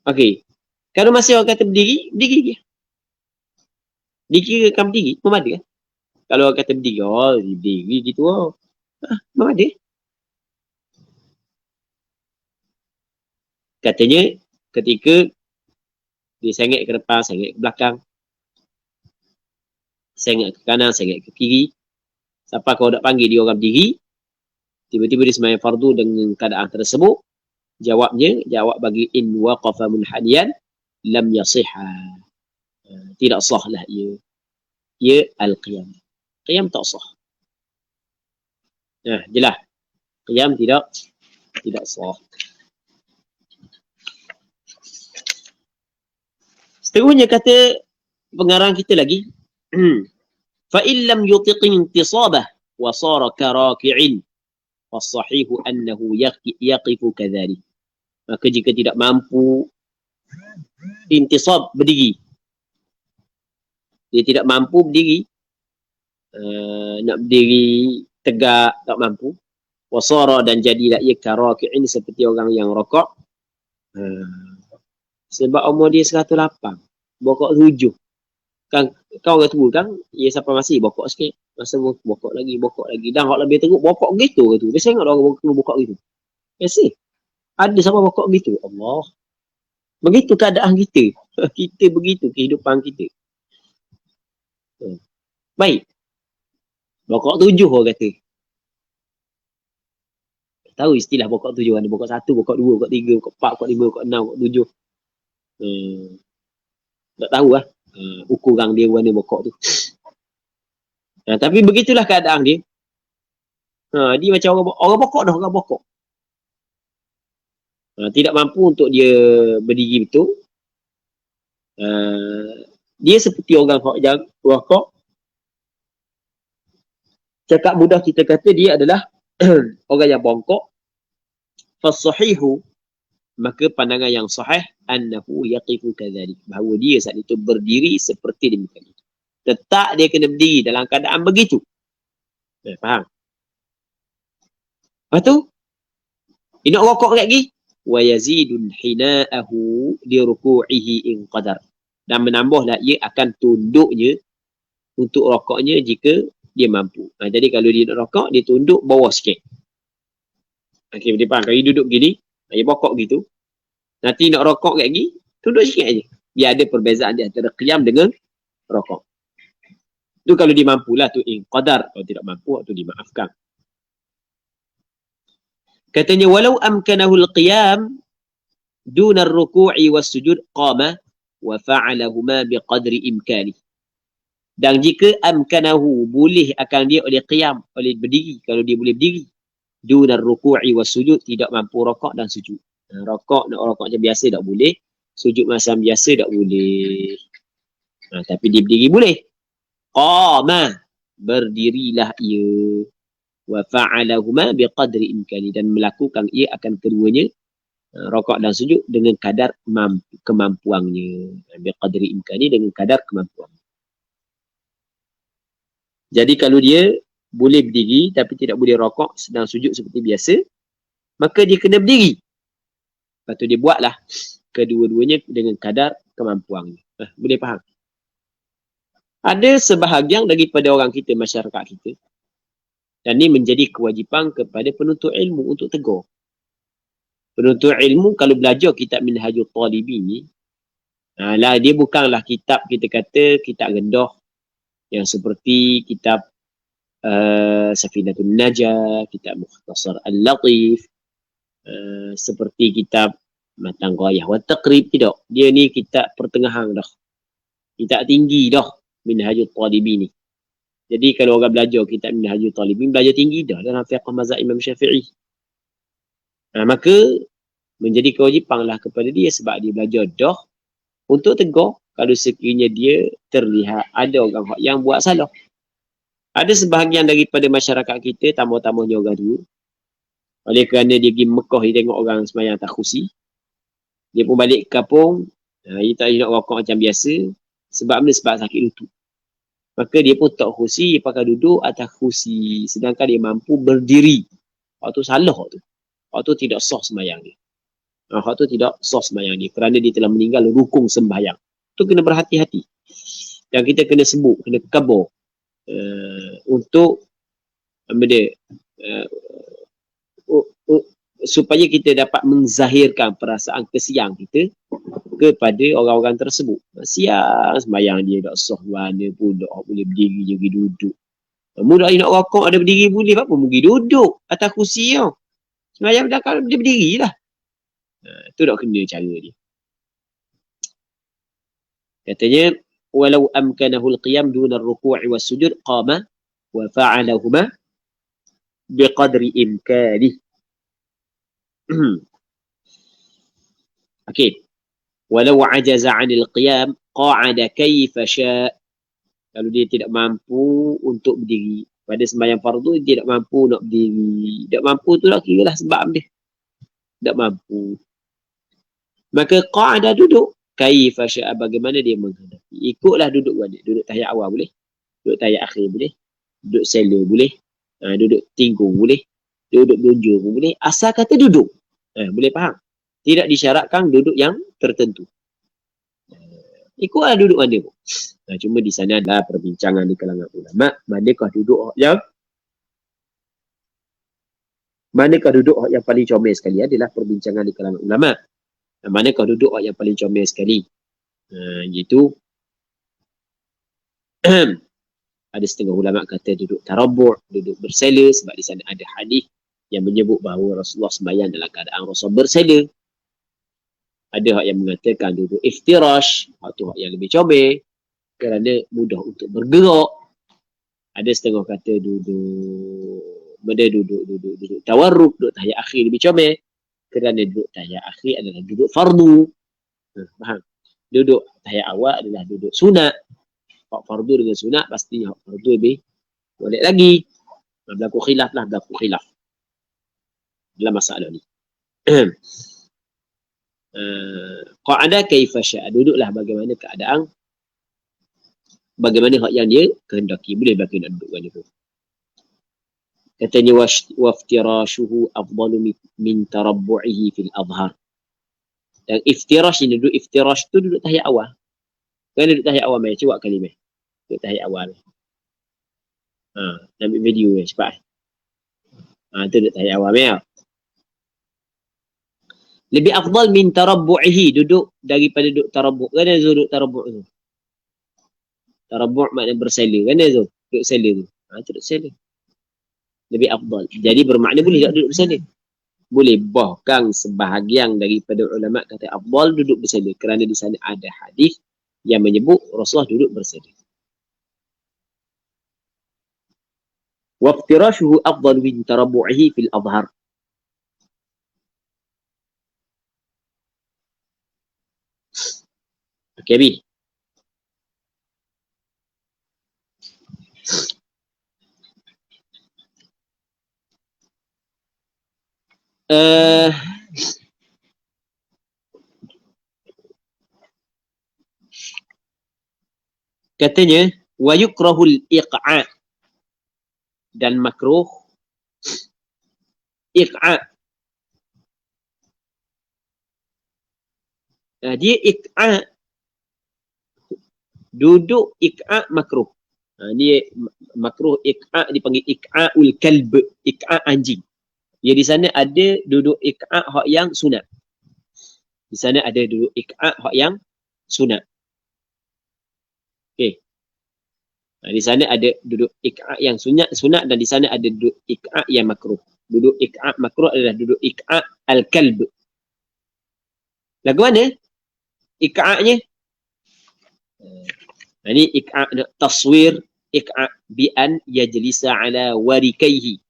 Okey. Kalau masih orang kata berdiri, berdiri dia. Dikira kan berdiri, memang ada. Kalau orang kata berdiri, berdiri gitu. Memang ada. Katanya, ketika dia sengit ke depan, sengit ke belakang, sengit ke kanan, sengit ke kiri, sampai kau nak panggil dia orang berdiri, tiba-tiba dia sembahyang fardu dengan keadaan tersebut, jawab bagi in waqafa munhaniyan lam yasihha. Tidak sahlah ia al-qiyam. Qiyam tak sah. Jelas. Qiyam tidak sah. Seterusnya kata pengarang kita lagi, fa illam yutiqi intisabah wa sara karaki'in was-sahihu annahu yaqifu kadzalik. Maka jika tidak mampu intisab berdiri, dia tidak mampu berdiri, nak berdiri tegak tak mampu, wasara dan jadilah ia karaki'in seperti orang yang rokok. Sebab umur dia 108, bokok 7. Kan kau orang tua kan, ia sampai masih bokok sikit, masa bokok lagi. Dan hak lebih teruk bokok gitu ke tu. Biasa tengok orang bokok gitu. Biasa. Ada sampai bokok gitu. Allah. Begitu keadaan kita. Kita begitu kehidupan kita. Baik. Bokok 7 orang kata. Tahu istilah bokok 7. Ada bokok 1, bokok 2, bokok 3, bokok 4, bokok 5, bokok 6, bokok 7. Tak tahu lah. Ukuran dia warna bokok tu. Tapi begitulah keadaan dia. Dia macam orang bokok dah, orang bokok. Tidak mampu untuk dia berdiri betul. Dia seperti orang yang rokok. Cakap mudah kita kata dia adalah orang yang bongkok. Fasahihu, maka pandangan yang sahih, annahu yaqifu kadzalik, bahawa dia saat itu berdiri seperti demikian. Tetap dia kena berdiri dalam keadaan begitu. Faham? Lepas tu, dia nak rokok lagi. Wa yazidun hina'ahu li ruku'ihi in qadar. Dan menambahlah ia akan tunduknya untuk rokoknya jika dia mampu. Jadi kalau dia nak rokok, dia tunduk bawah sikit. Okey, boleh faham? Kalau dia duduk gini, dia bokok gitu. Nanti nak rokok kat gini, tunduk sikit aja. Biar ada perbezaan di antara qiyam dengan rokok. Itu kalau dia mampulah, tu qadar. Kalau tidak mampu, tu dimaafkan. Katanya, walau amkanahul qiyam duna ruku'i was sujud qama wa fa'alahuma biqadri imkani. Dan jika amkanahu, boleh akan dia oleh qiyam, oleh berdiri, kalau dia boleh berdiri. Duna ruku'i was sujud, tidak mampu rokok dan sujud. Rokok, nak rokok macam biasa tak boleh. Sujud macam biasa tak boleh. Tapi dia berdiri boleh. Qama, berdirilah ia. Wa fa'alahuma biqadri imkani, dan melakukan ia akan keduanya, rokok dan sujud, dengan kadar kemampuannya. Biqadri imkani, dengan kadar kemampuannya. Jadi kalau dia boleh berdiri tapi tidak boleh rokok sedang sujud seperti biasa, maka dia kena berdiri. Lepas tu dia buatlah kedua-duanya dengan kadar kemampuannya. Boleh faham? Ada sebahagian daripada orang kita, masyarakat kita, dan ini menjadi kewajipan kepada penuntut ilmu untuk tegur. Penuntut ilmu kalau belajar kitab Minhajul Talibin ni, dia bukanlah kitab, kita kata kitab rendah, yang seperti kitab Safinatul Najah, kitab Mukhtasar Al-Latif, seperti kitab Matan Ghayah wa Taqrib. Tidak. Dia ni kitab pertengahan dah. Kitab tinggi dah, Minhajul Talibin ni. Jadi kalau orang belajar kitab Minhajul Talibin, belajar tinggi dah dalam fiqh mazhab Imam Syafi'i. Maka menjadi kewajipanlah kepada dia, sebab dia belajar dah, untuk tegur kalau sekiranya dia terlihat ada orang yang buat salah. Ada sebahagian daripada masyarakat kita, tambah-tambahnya orang dulu, oleh kerana dia pergi Mekah, dia tengok orang sembahyang atas kursi, dia pun balik ke kampung, dia tak nak rokok macam biasa. Sebab mana? Sebab sakit lutut. Maka dia pun tak kursi, dia pakai duduk atas kursi, sedangkan dia mampu berdiri. Waktu salah tu. Waktu tidak sah sembahyang dia. Waktu tidak sah sembahyang dia, kerana dia telah meninggal rukun sembahyang. Tu kena berhati-hati. Dan kita kena sebut, kena kabar untuk supaya kita dapat menzahirkan perasaan kesiang kita kepada orang-orang tersebut. Siang sembahyang dia tak sah, mana pun tak boleh berdiri, je pergi duduk. Mudah nak rokok, ada berdiri boleh, apa pun pergi duduk atas kursi tau. Sembahyang dia berdiri lah. Itu tak kena cara dia. Katanya, walau amkanahul qiyam duna ruku'i was sujud qama wa fa'alahuma biqadri imkani. Okey. Walau ajaza 'anil qiyam qa'ada kaifa syaa. Kalau dia tidak mampu untuk berdiri pada sembahyang fardu, dia tidak mampu nak berdiri. Tak mampu tu lah kiralah sebab dia. Tak mampu. Maka qa'ada, duduk. Kaifa syaa, bagaimana dia menghendaki. Ikutlah duduk dia. Duduk tahiyat awal boleh. Duduk tahiyat akhir boleh. Duduk sela boleh. Duduk tinggung boleh. Duduk belunjur pun boleh. Asal kata duduk. Boleh faham? Tidak disyaratkan duduk yang tertentu. Ikutlah duduk mana pun. Cuma di sana adalah perbincangan di kalangan ulama. Manakah duduk yang paling comel sekali, adalah perbincangan di kalangan ulama. Manakah duduk yang paling comel sekali? Gitu. Ada setengah ulama kata duduk tarabbu', duduk bersela, sebab di sana ada hadis yang menyebut bahawa Rasulullah sembahyang dalam keadaan Rasul bersela. Ada hak yang mengatakan duduk iftirash, atau hak yang lebih comel kerana mudah untuk bergerak. Ada setengah kata duduk tawarruk, duduk tahiyat akhir lebih comel kerana duduk tahiyat akhir adalah duduk fardu. Faham? Duduk tahiyat awal adalah duduk sunat. Hak fardu dengan sunat, pastinya hak fardu lebih boleh lagi. Berlaku khilaf dalam masalah ni. Qa'ada kaifa syaa, duduklah bagaimana keadaan, bagaimana hak yang dia kehendaki. Boleh bagi nak duduk mana pun. Katanya waftirashuhu afdalu min tarabbu'ihi fil adhar. Dan iftirash ni, duduk iftirash tu duduk tahiyat awal. Kan duduk tahiyat awal mai, cuak kali mai. Duduk tahiyat awal. Ambil video cepat. Tu duduk tahiyat awal mai. Lebih afdal min tarabbu'ihi, duduk daripada duduk tarabbu'. Kan Zul duduk tarabbu' tu? Tarabbu' maknanya bersela. Kan Zul? Duduk sela tu. Tu duduk sela. Lebih afdal. Jadi bermakna boleh tak duduk bersela? Boleh. Bahkan sebahagian daripada ulama kata afdal duduk bersela. Kerana di sana ada hadis yang menyebut Rasulullah duduk bersela. Waftirashuhu afdal min tarabbu'ihi fil adhar. Okey, Abi. Katanya wa yukrahul iqa' dan makruh iqa'. Dia iqa' duduk iqa' makruh. Dia makruh iqa' dipanggil iqa'ul kalb, iqa' anjing. Dia di sana ada duduk iqa' hak yang sunat. Di sana ada duduk iqa' hak yang sunat. Okey. Di sana ada duduk iqa' yang sunat dan di sana ada duduk iqa' yang makruh. Duduk iqa' makruh adalah duduk iqa' al-kalb. Lagu mana iqa'nya? Ini iqa' taswir iqa' bi an yajlisa ala warikaihi.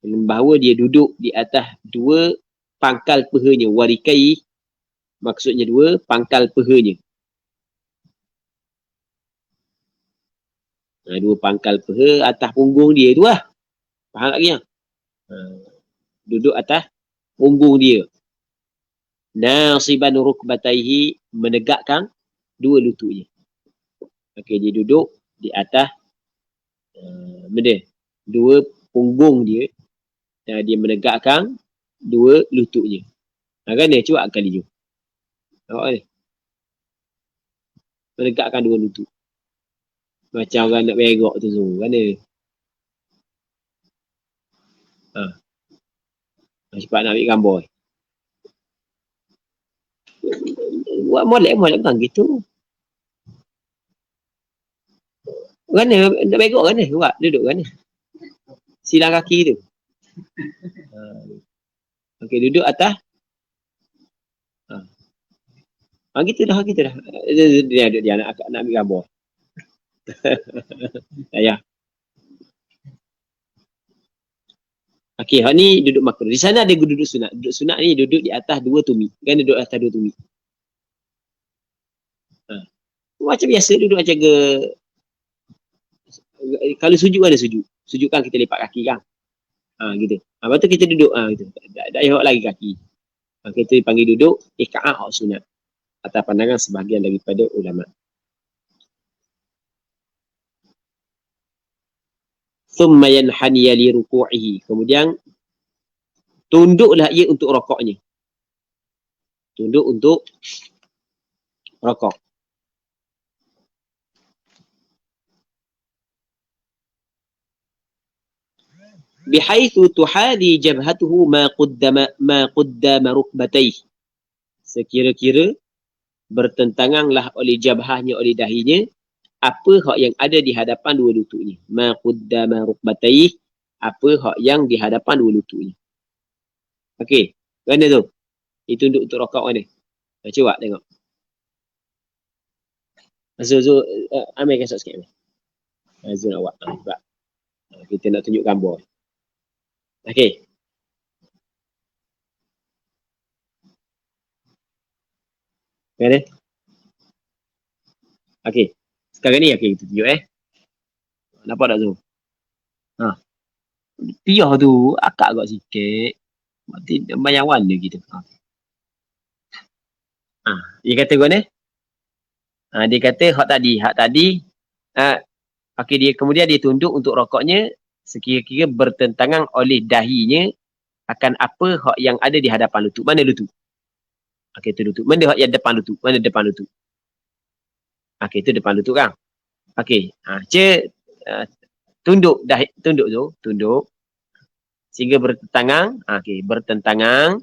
Bahawa dia duduk di atas dua pangkal pehanya. Warikai maksudnya dua pangkal pehanya. Dua pangkal peha atas punggung dia tu lah. Faham tak kira? Duduk atas punggung dia. Nasiban rukbataihi, menegakkan dua lututnya. Okey, dia duduk di atas dua punggung dia dan dia menegakkan dua lututnya. Kan dia cuba kali je. Nampak ni? Menegakkan dua lutut. Macam orang nak berok tu semua. Kan dia? Cepat nak ambil gambar. Buat molek bukan gitu. Kan dia? Nak berok kan dia? Buat duduk kan dia? Silang kaki tu. Okey, duduk atas. Gitu dah. Dia nak ambil gambar. Ya. Okey, hak ni duduk makruh. Di sana ada duduk sunat. Duduk sunat ni duduk di atas dua tumit. Kan duduk atas dua tumit. Macam biasa duduk macam ke. Kalau sujud ada sujud. Sujud kan kita lepak kaki kan. Gitu. Lepas tu kita duduk. Gitu. Tak payah lagi kaki. Kita dipanggil duduk iqa'ah hak sunat. Atas pandangan sebahagian daripada ulama. Thumma yanhaniya li ruku'ihi. Kemudian tunduklah ia untuk rokoknya. Tunduk untuk rokok. Bihaitsu tuhadi jabhatuhu ma qaddama rukbatayhi. Sekira-kira bertentanganlah oleh jabhahnya, oleh dahinya, apa hak yang ada di hadapan dua lututnya. Ma qaddama rukbatayhi, apa hak yang di hadapan dua lututnya. Okey, mana tu? Itu untuk rokok mana? Cuba tengok. Zul, ambil kasut sikit. Zul nak buat. Sebab kita nak tunjuk gambar. Okey. Mana? Okey. Sekarang ni okey kita tunjuk Nampak tak tu? Piyah tu akak agak sikit. Banyak warna kita. Dia kata mana? Dia kata hak tadi okey, dia kemudian dia tunduk untuk rokoknya sekira-kira bertentangan oleh dahinya akan apa hak yang ada di hadapan lutut. Mana lutut? Okey, tu lutut. Mana hak yang depan lutut? Mana depan lutut? Okey, itu depan lutut kan. Okey. Tunduk tu, tunduk sehingga bertentangan. Okey, bertentangan.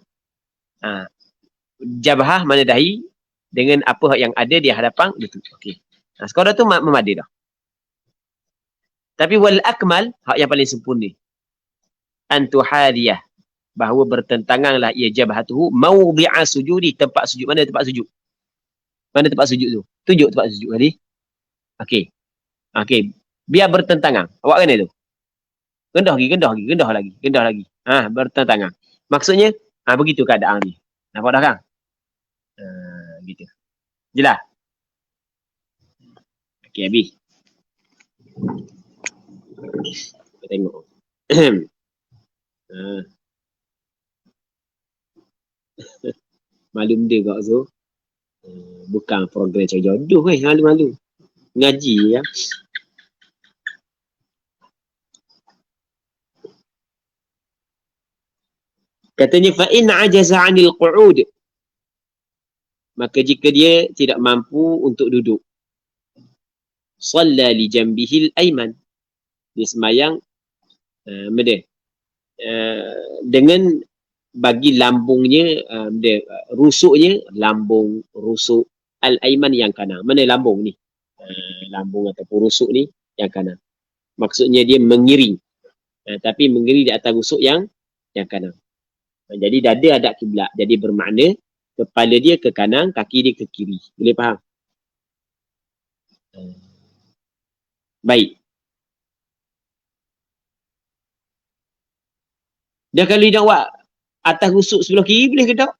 Jabhah mana dahi dengan apa yang ada di hadapan lutut. Okey. Sekarang tu memadai dah. Tapi wal akmal, hak yang paling sempurna. Antuhadiyah, bahawa bertentanganlah ia jabhatuhu mawdi'a sujudi, tempat sujud. Mana tempat sujud? Mana tempat sujud tu? Tunjuk tempat sujud tadi. Okey. Okey. Biar bertentangan. Awak kena tu. Rendah lagi. Bertentangan. Maksudnya, begitu keadaan ni. Nampak dah kan? Gitu. Jelas? Okey, habis. Kita tengok. Malum dia kat tu. Bukan program cari jodoh malu-malu. Ngaji ya. Katanya fa in ajaza 'anil qu'ud, maka jika dia tidak mampu untuk duduk, shalla li janbihil ayman, dia sembahyang dengan bagi lambungnya, rusuknya, lambung rusuk al-ayman yang kanan. Mana lambung ni? Lambung ataupun rusuk ni yang kanan. Maksudnya dia mengiring, tapi mengiring di atas rusuk yang kanan. Jadi dada hadap kiblat. Jadi bermakna kepala dia ke kanan, kaki dia ke kiri. Boleh faham? Baik. Dan kalau dia nak buat atas rusuk sebelah kiri, boleh ke tak?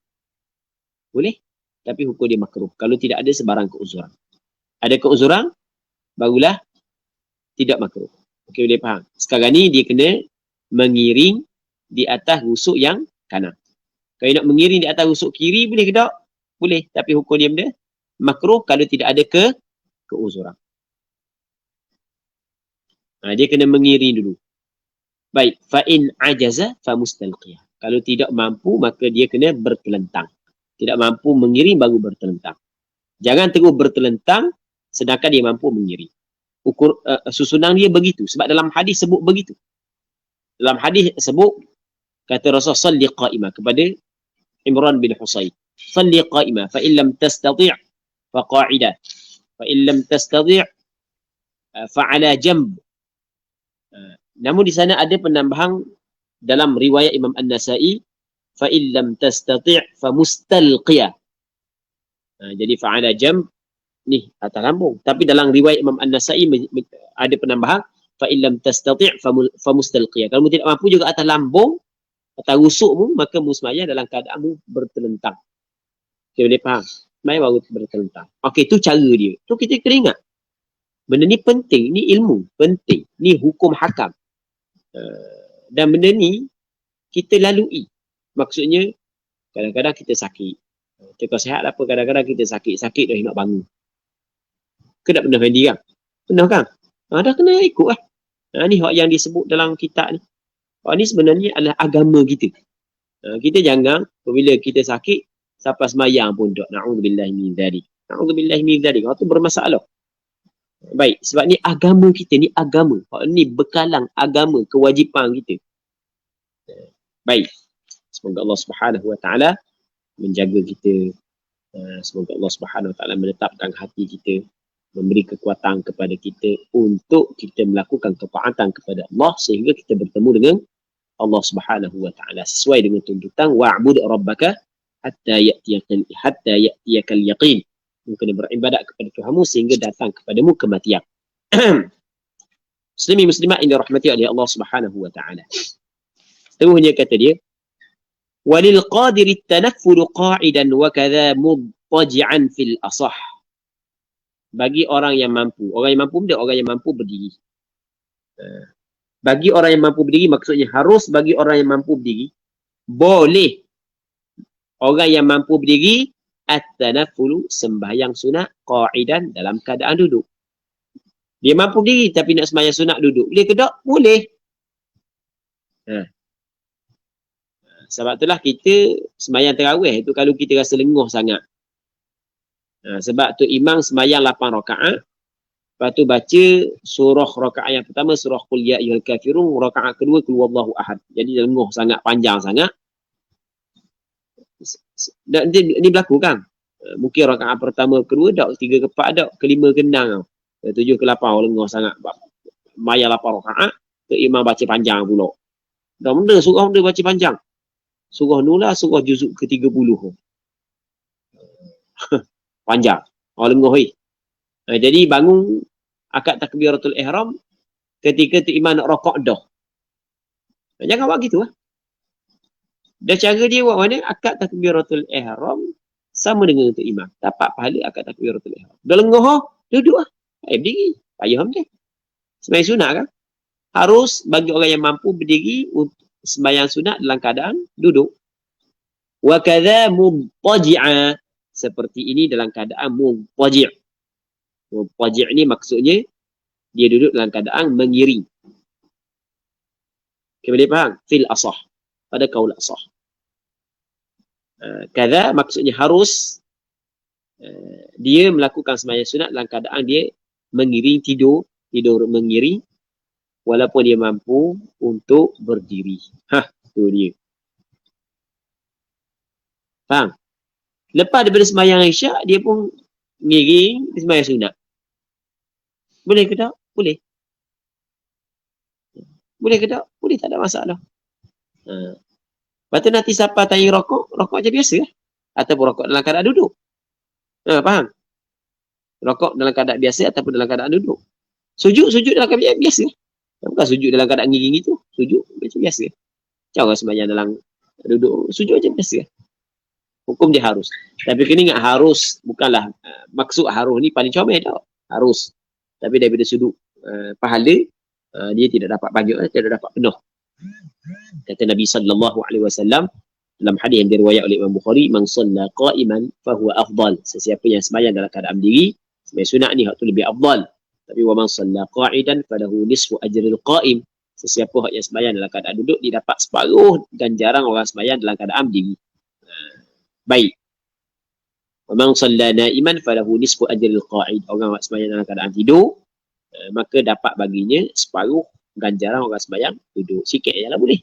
Boleh. Tapi hukum dia makruh. Kalau tidak ada sebarang keuzuran. Ada keuzuran, barulah tidak makruh. Okey, boleh faham? Sekarang ni dia kena mengiring di atas rusuk yang kanan. Kalau nak mengiring di atas rusuk kiri, boleh ke tak? Boleh. Tapi hukum dia benda makruh kalau tidak ada keuzuran. Dia kena mengiring dulu. Baik. Fa'in ajaza famustalqiyah. Kalau tidak mampu, maka dia kena bertelentang. Tidak mampu mengiring, baru bertelentang. Jangan terus bertelentang, sedangkan dia mampu mengiring. Susunan dia begitu. Sebab dalam hadis sebut begitu. Dalam hadis sebut, kata Rasul salli qa'imah kepada Imran bin Husayn. Salli qa'imah fa'in lam tastati' faqa'idah. Fa'in lam tastati' fa'ala jamb. Namun di sana ada penambahan dalam riwayat Imam An-Nasa'i, fa'in lam tastati' famustalqiyah. Jadi fa'ala jamb ni atas lambung. Tapi dalam riwayat Imam An-Nasa'i ada penambahan, fa'in lam tastati' famustalqiyah. Kalau tidak mampu juga atas lambung, atas rusukmu, maka musmayah dalam keadaanmu bertelentang. Okay, boleh faham? Musmayah baru bertelentang. Okey, tu cara dia. Tu kita kena ingat. Benda ni penting. Ni ilmu. Penting. Ni hukum hakam. Dan benda ni kita lalui. Maksudnya, kadang-kadang kita sakit. Kita sihat apa, kadang-kadang kita sakit. Sakit dah nak bangun. Ke tak pernah mandi kan? Pernah kan? Dah kena ikut lah. Ni hak yang disebut dalam kitab ni. Ni sebenarnya adalah agama kita. Kita jangan apabila kita sakit sampai semayang pun tak. Na'udzubillahi min dzalik. Na'udzubillahi min dzalik. Itu bermasalah. Baik, sebab ni agama kita, ni agama. Ni bekalan agama, kewajipan kita. Baik. Semoga Allah Subhanahu Wa Taala menjaga kita. Semoga Allah Subhanahu Wa Taala menetapkan hati kita, memberi kekuatan kepada kita untuk kita melakukan ketaatan kepada Allah sehingga kita bertemu dengan Allah Subhanahu Wa Taala sesuai dengan tuntutan wa'bud rabbaka hatta ya'tiyakal yaqin. Kena beribadat kepada Tuhanmu sehingga datang kepadamu kematian. Muslimi muslimat yang dirahmati oleh Allah Subhanahu Wa Taala. Seterusnya kata dia, walil qadiri tanaffulu qa'idan wa kadza mudtaji'an fil asah. Bagi orang yang mampu dia orang yang mampu berdiri. Bagi orang yang mampu berdiri, maksudnya harus bagi orang yang mampu berdiri, boleh orang yang mampu berdiri at-tanaffulu, sembahyang sunat qa'idan, dalam keadaan duduk. Dia mampu berdiri tapi nak sembahyang sunat duduk, boleh ke tak? Boleh. Sebab itulah kita sembahyang tarawih tu kalau kita rasa lenguh sangat, Sebab tu imam sembahyang 8 rakaat. Lepas tu baca surah rakaat yang pertama, surah Qul Ya Ayyuhal Kafirun. Rakaat kedua, Qul Huwallahu Ahad. Jadi lenguh sangat, panjang sangat. Dan ini berlaku kan? Mungkin rakaat pertama, kedua, dak 3 ke 4, dak ke 5 gendang. 7 ke 8 lenguh sangat. Bayar 8 rakaat, tu imam baca panjang pula. Dah benda surah dia baca panjang. Surah Nulah, surah juzuk ke-30. Panjang. Lenguh ni. Jadi bangun akad takbiratul ihram ketika tu imam nak rokok dah. Jangan buat gitu lah. Dan cara dia buat mana? Akad takbiratul ihram sama dengan untuk imam. Dapat pahala akad takbiratul ihram. Dah lengoh, duduk lah. Berdiri. Payah macam. Sembahyang sunat kan? Harus bagi orang yang mampu berdiri untuk sembahyang sunat dalam keadaan duduk. Wa kadza mubtaji'a. Seperti ini dalam keadaan mubtaji'. Mubtaji' ni maksudnya dia duduk dalam keadaan mengiring. Okay, boleh faham? Fil asah. Pada kaul asah. Kadza maksudnya harus dia melakukan sembahyang sunat dalam keadaan dia mengiring, tidur mengiring walaupun dia mampu untuk berdiri. Tu dia. Faham? Lepas daripada sembahyang Isyak, dia pun mengiring sembahyang sunat. Boleh ke tak? Boleh. Boleh ke tak? Boleh, tak ada masalah. Lepas tu nanti siapa tanya rokok macam biasa lah. Ataupun rokok dalam keadaan duduk. Faham? Rokok dalam keadaan biasa ataupun dalam keadaan duduk. Sujud dalam keadaan biasa. Bukan sujud dalam keadaan ngiring itu. Sujud macam biasa. Macam orang sembahyang dalam duduk. Sujud macam biasa. Hukum dia harus. Tapi kena ingat harus. Bukanlah maksud harus ni paling comel tau. Harus. Tapi daripada sudut pahala, dia tidak dapat banyak, tidak dapat penuh. Kata Nabi SAW dalam hadis yang diriwayatkan oleh Imam Bukhari, man shalla qa'iman fahuwa afdal. Sesiapa yang sembahyang dalam keadaan berdiri, sembahyang sunat ni hak tu lebih afdal. Tapi wa man shalla qa'idan falahu nisfu ajril qa'im. Sesiapa hak yang sembahyang dalam keadaan duduk, dia dapat separuh ganjaran orang sembahyang dalam keadaan berdiri. Baik. Wa man shalla na'iman falahu nisfu ajril qa'id. Orang yang sembahyang dalam keadaan tidur, maka dapat baginya separuh ganjaran orang sembahyang duduk. Sikit je lah boleh.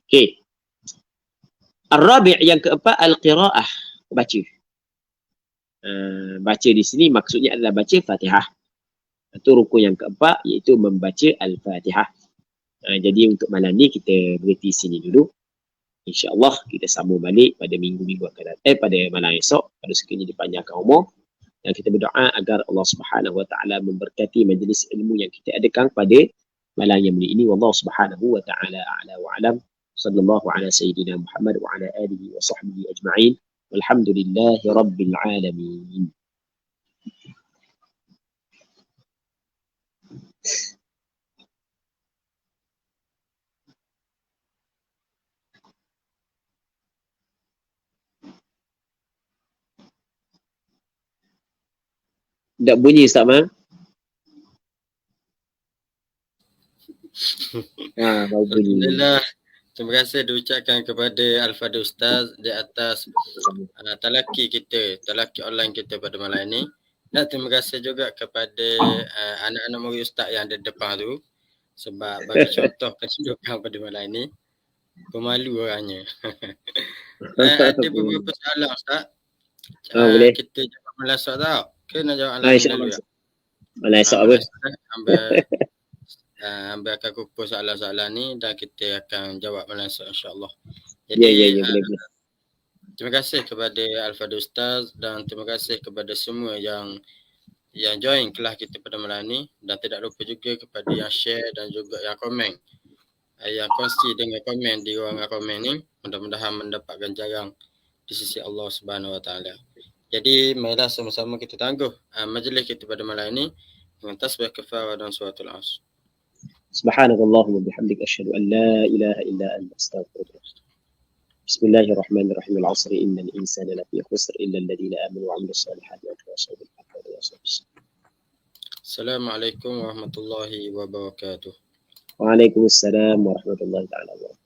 Okey. Ar-rabi' yang keempat, al-qira'ah. Baca. Baca di sini maksudnya adalah baca Fatihah. Itu rukun yang keempat, iaitu membaca Al-Fatihah. Jadi untuk malam ni kita berhenti sini dulu. InsyaAllah kita sambung balik pada minggu-minggu akan datang. Pada malam esok. Pada sekiranya dipanjangkan umur. Dan kita berdoa agar Allah Subhanahu Wa Taala memberkati majlis ilmu yang kita adakan pada malam yang mulia ini. Wallahu Subhanahu Wa Taala a'la wa a'lam. Sallallahu ala sayyidina Muhammad wa ala alihi wa sahbihi ajma'in. Walhamdulillahi rabbil alamin. Tak bunyi Ustaz Man? Alhamdulillah. Terima kasih diucapkan kepada Al-Fadhil Ustaz di atas talaki online kita pada malam ini. Dan terima kasih juga kepada anak-anak murid Ustaz yang ada depan tu. Sebab bagi contoh kehidupan pada malam ini. Pemalu orangnya. Ada beberapa soalan Ustaz. Boleh. Kita jawab malam esok tau. Ke nak jawab malam dulu ya? Malam esok apa? Ambil akan kumpul soalan-soalan ni dan kita akan jawab malam esok insyaAllah. Jadi, ya, boleh. Terima kasih kepada Al-Fadhil Ustaz dan terima kasih kepada semua yang join kelas kita pada malam ni. Dan tidak lupa juga kepada yang share dan juga yang komen. Yang kongsi dengan komen di ruangan komen ni. Mudah-mudahan mendapat ganjaran di sisi Allah Subhanahu Wa Taala. Jadi, marilah sama-sama kita tangguh majlis kita pada malam ini dengan tasbih kafarah dan suratul Asr. Subhanakallahumma bihamdik asyhadu an la ilaha illa anta astaghfiruka. Bismillahirrahmanirrahim. Al-'asri innal insana lafi khusr illa alladhina amanu wa 'amilus salihati wa tawasaw bil haqqi wa tawasaw bis sabr. Assalamualaikum warahmatullahi wabarakatuh. Waalaikumsalam warahmatullahi taala wabarakatuh.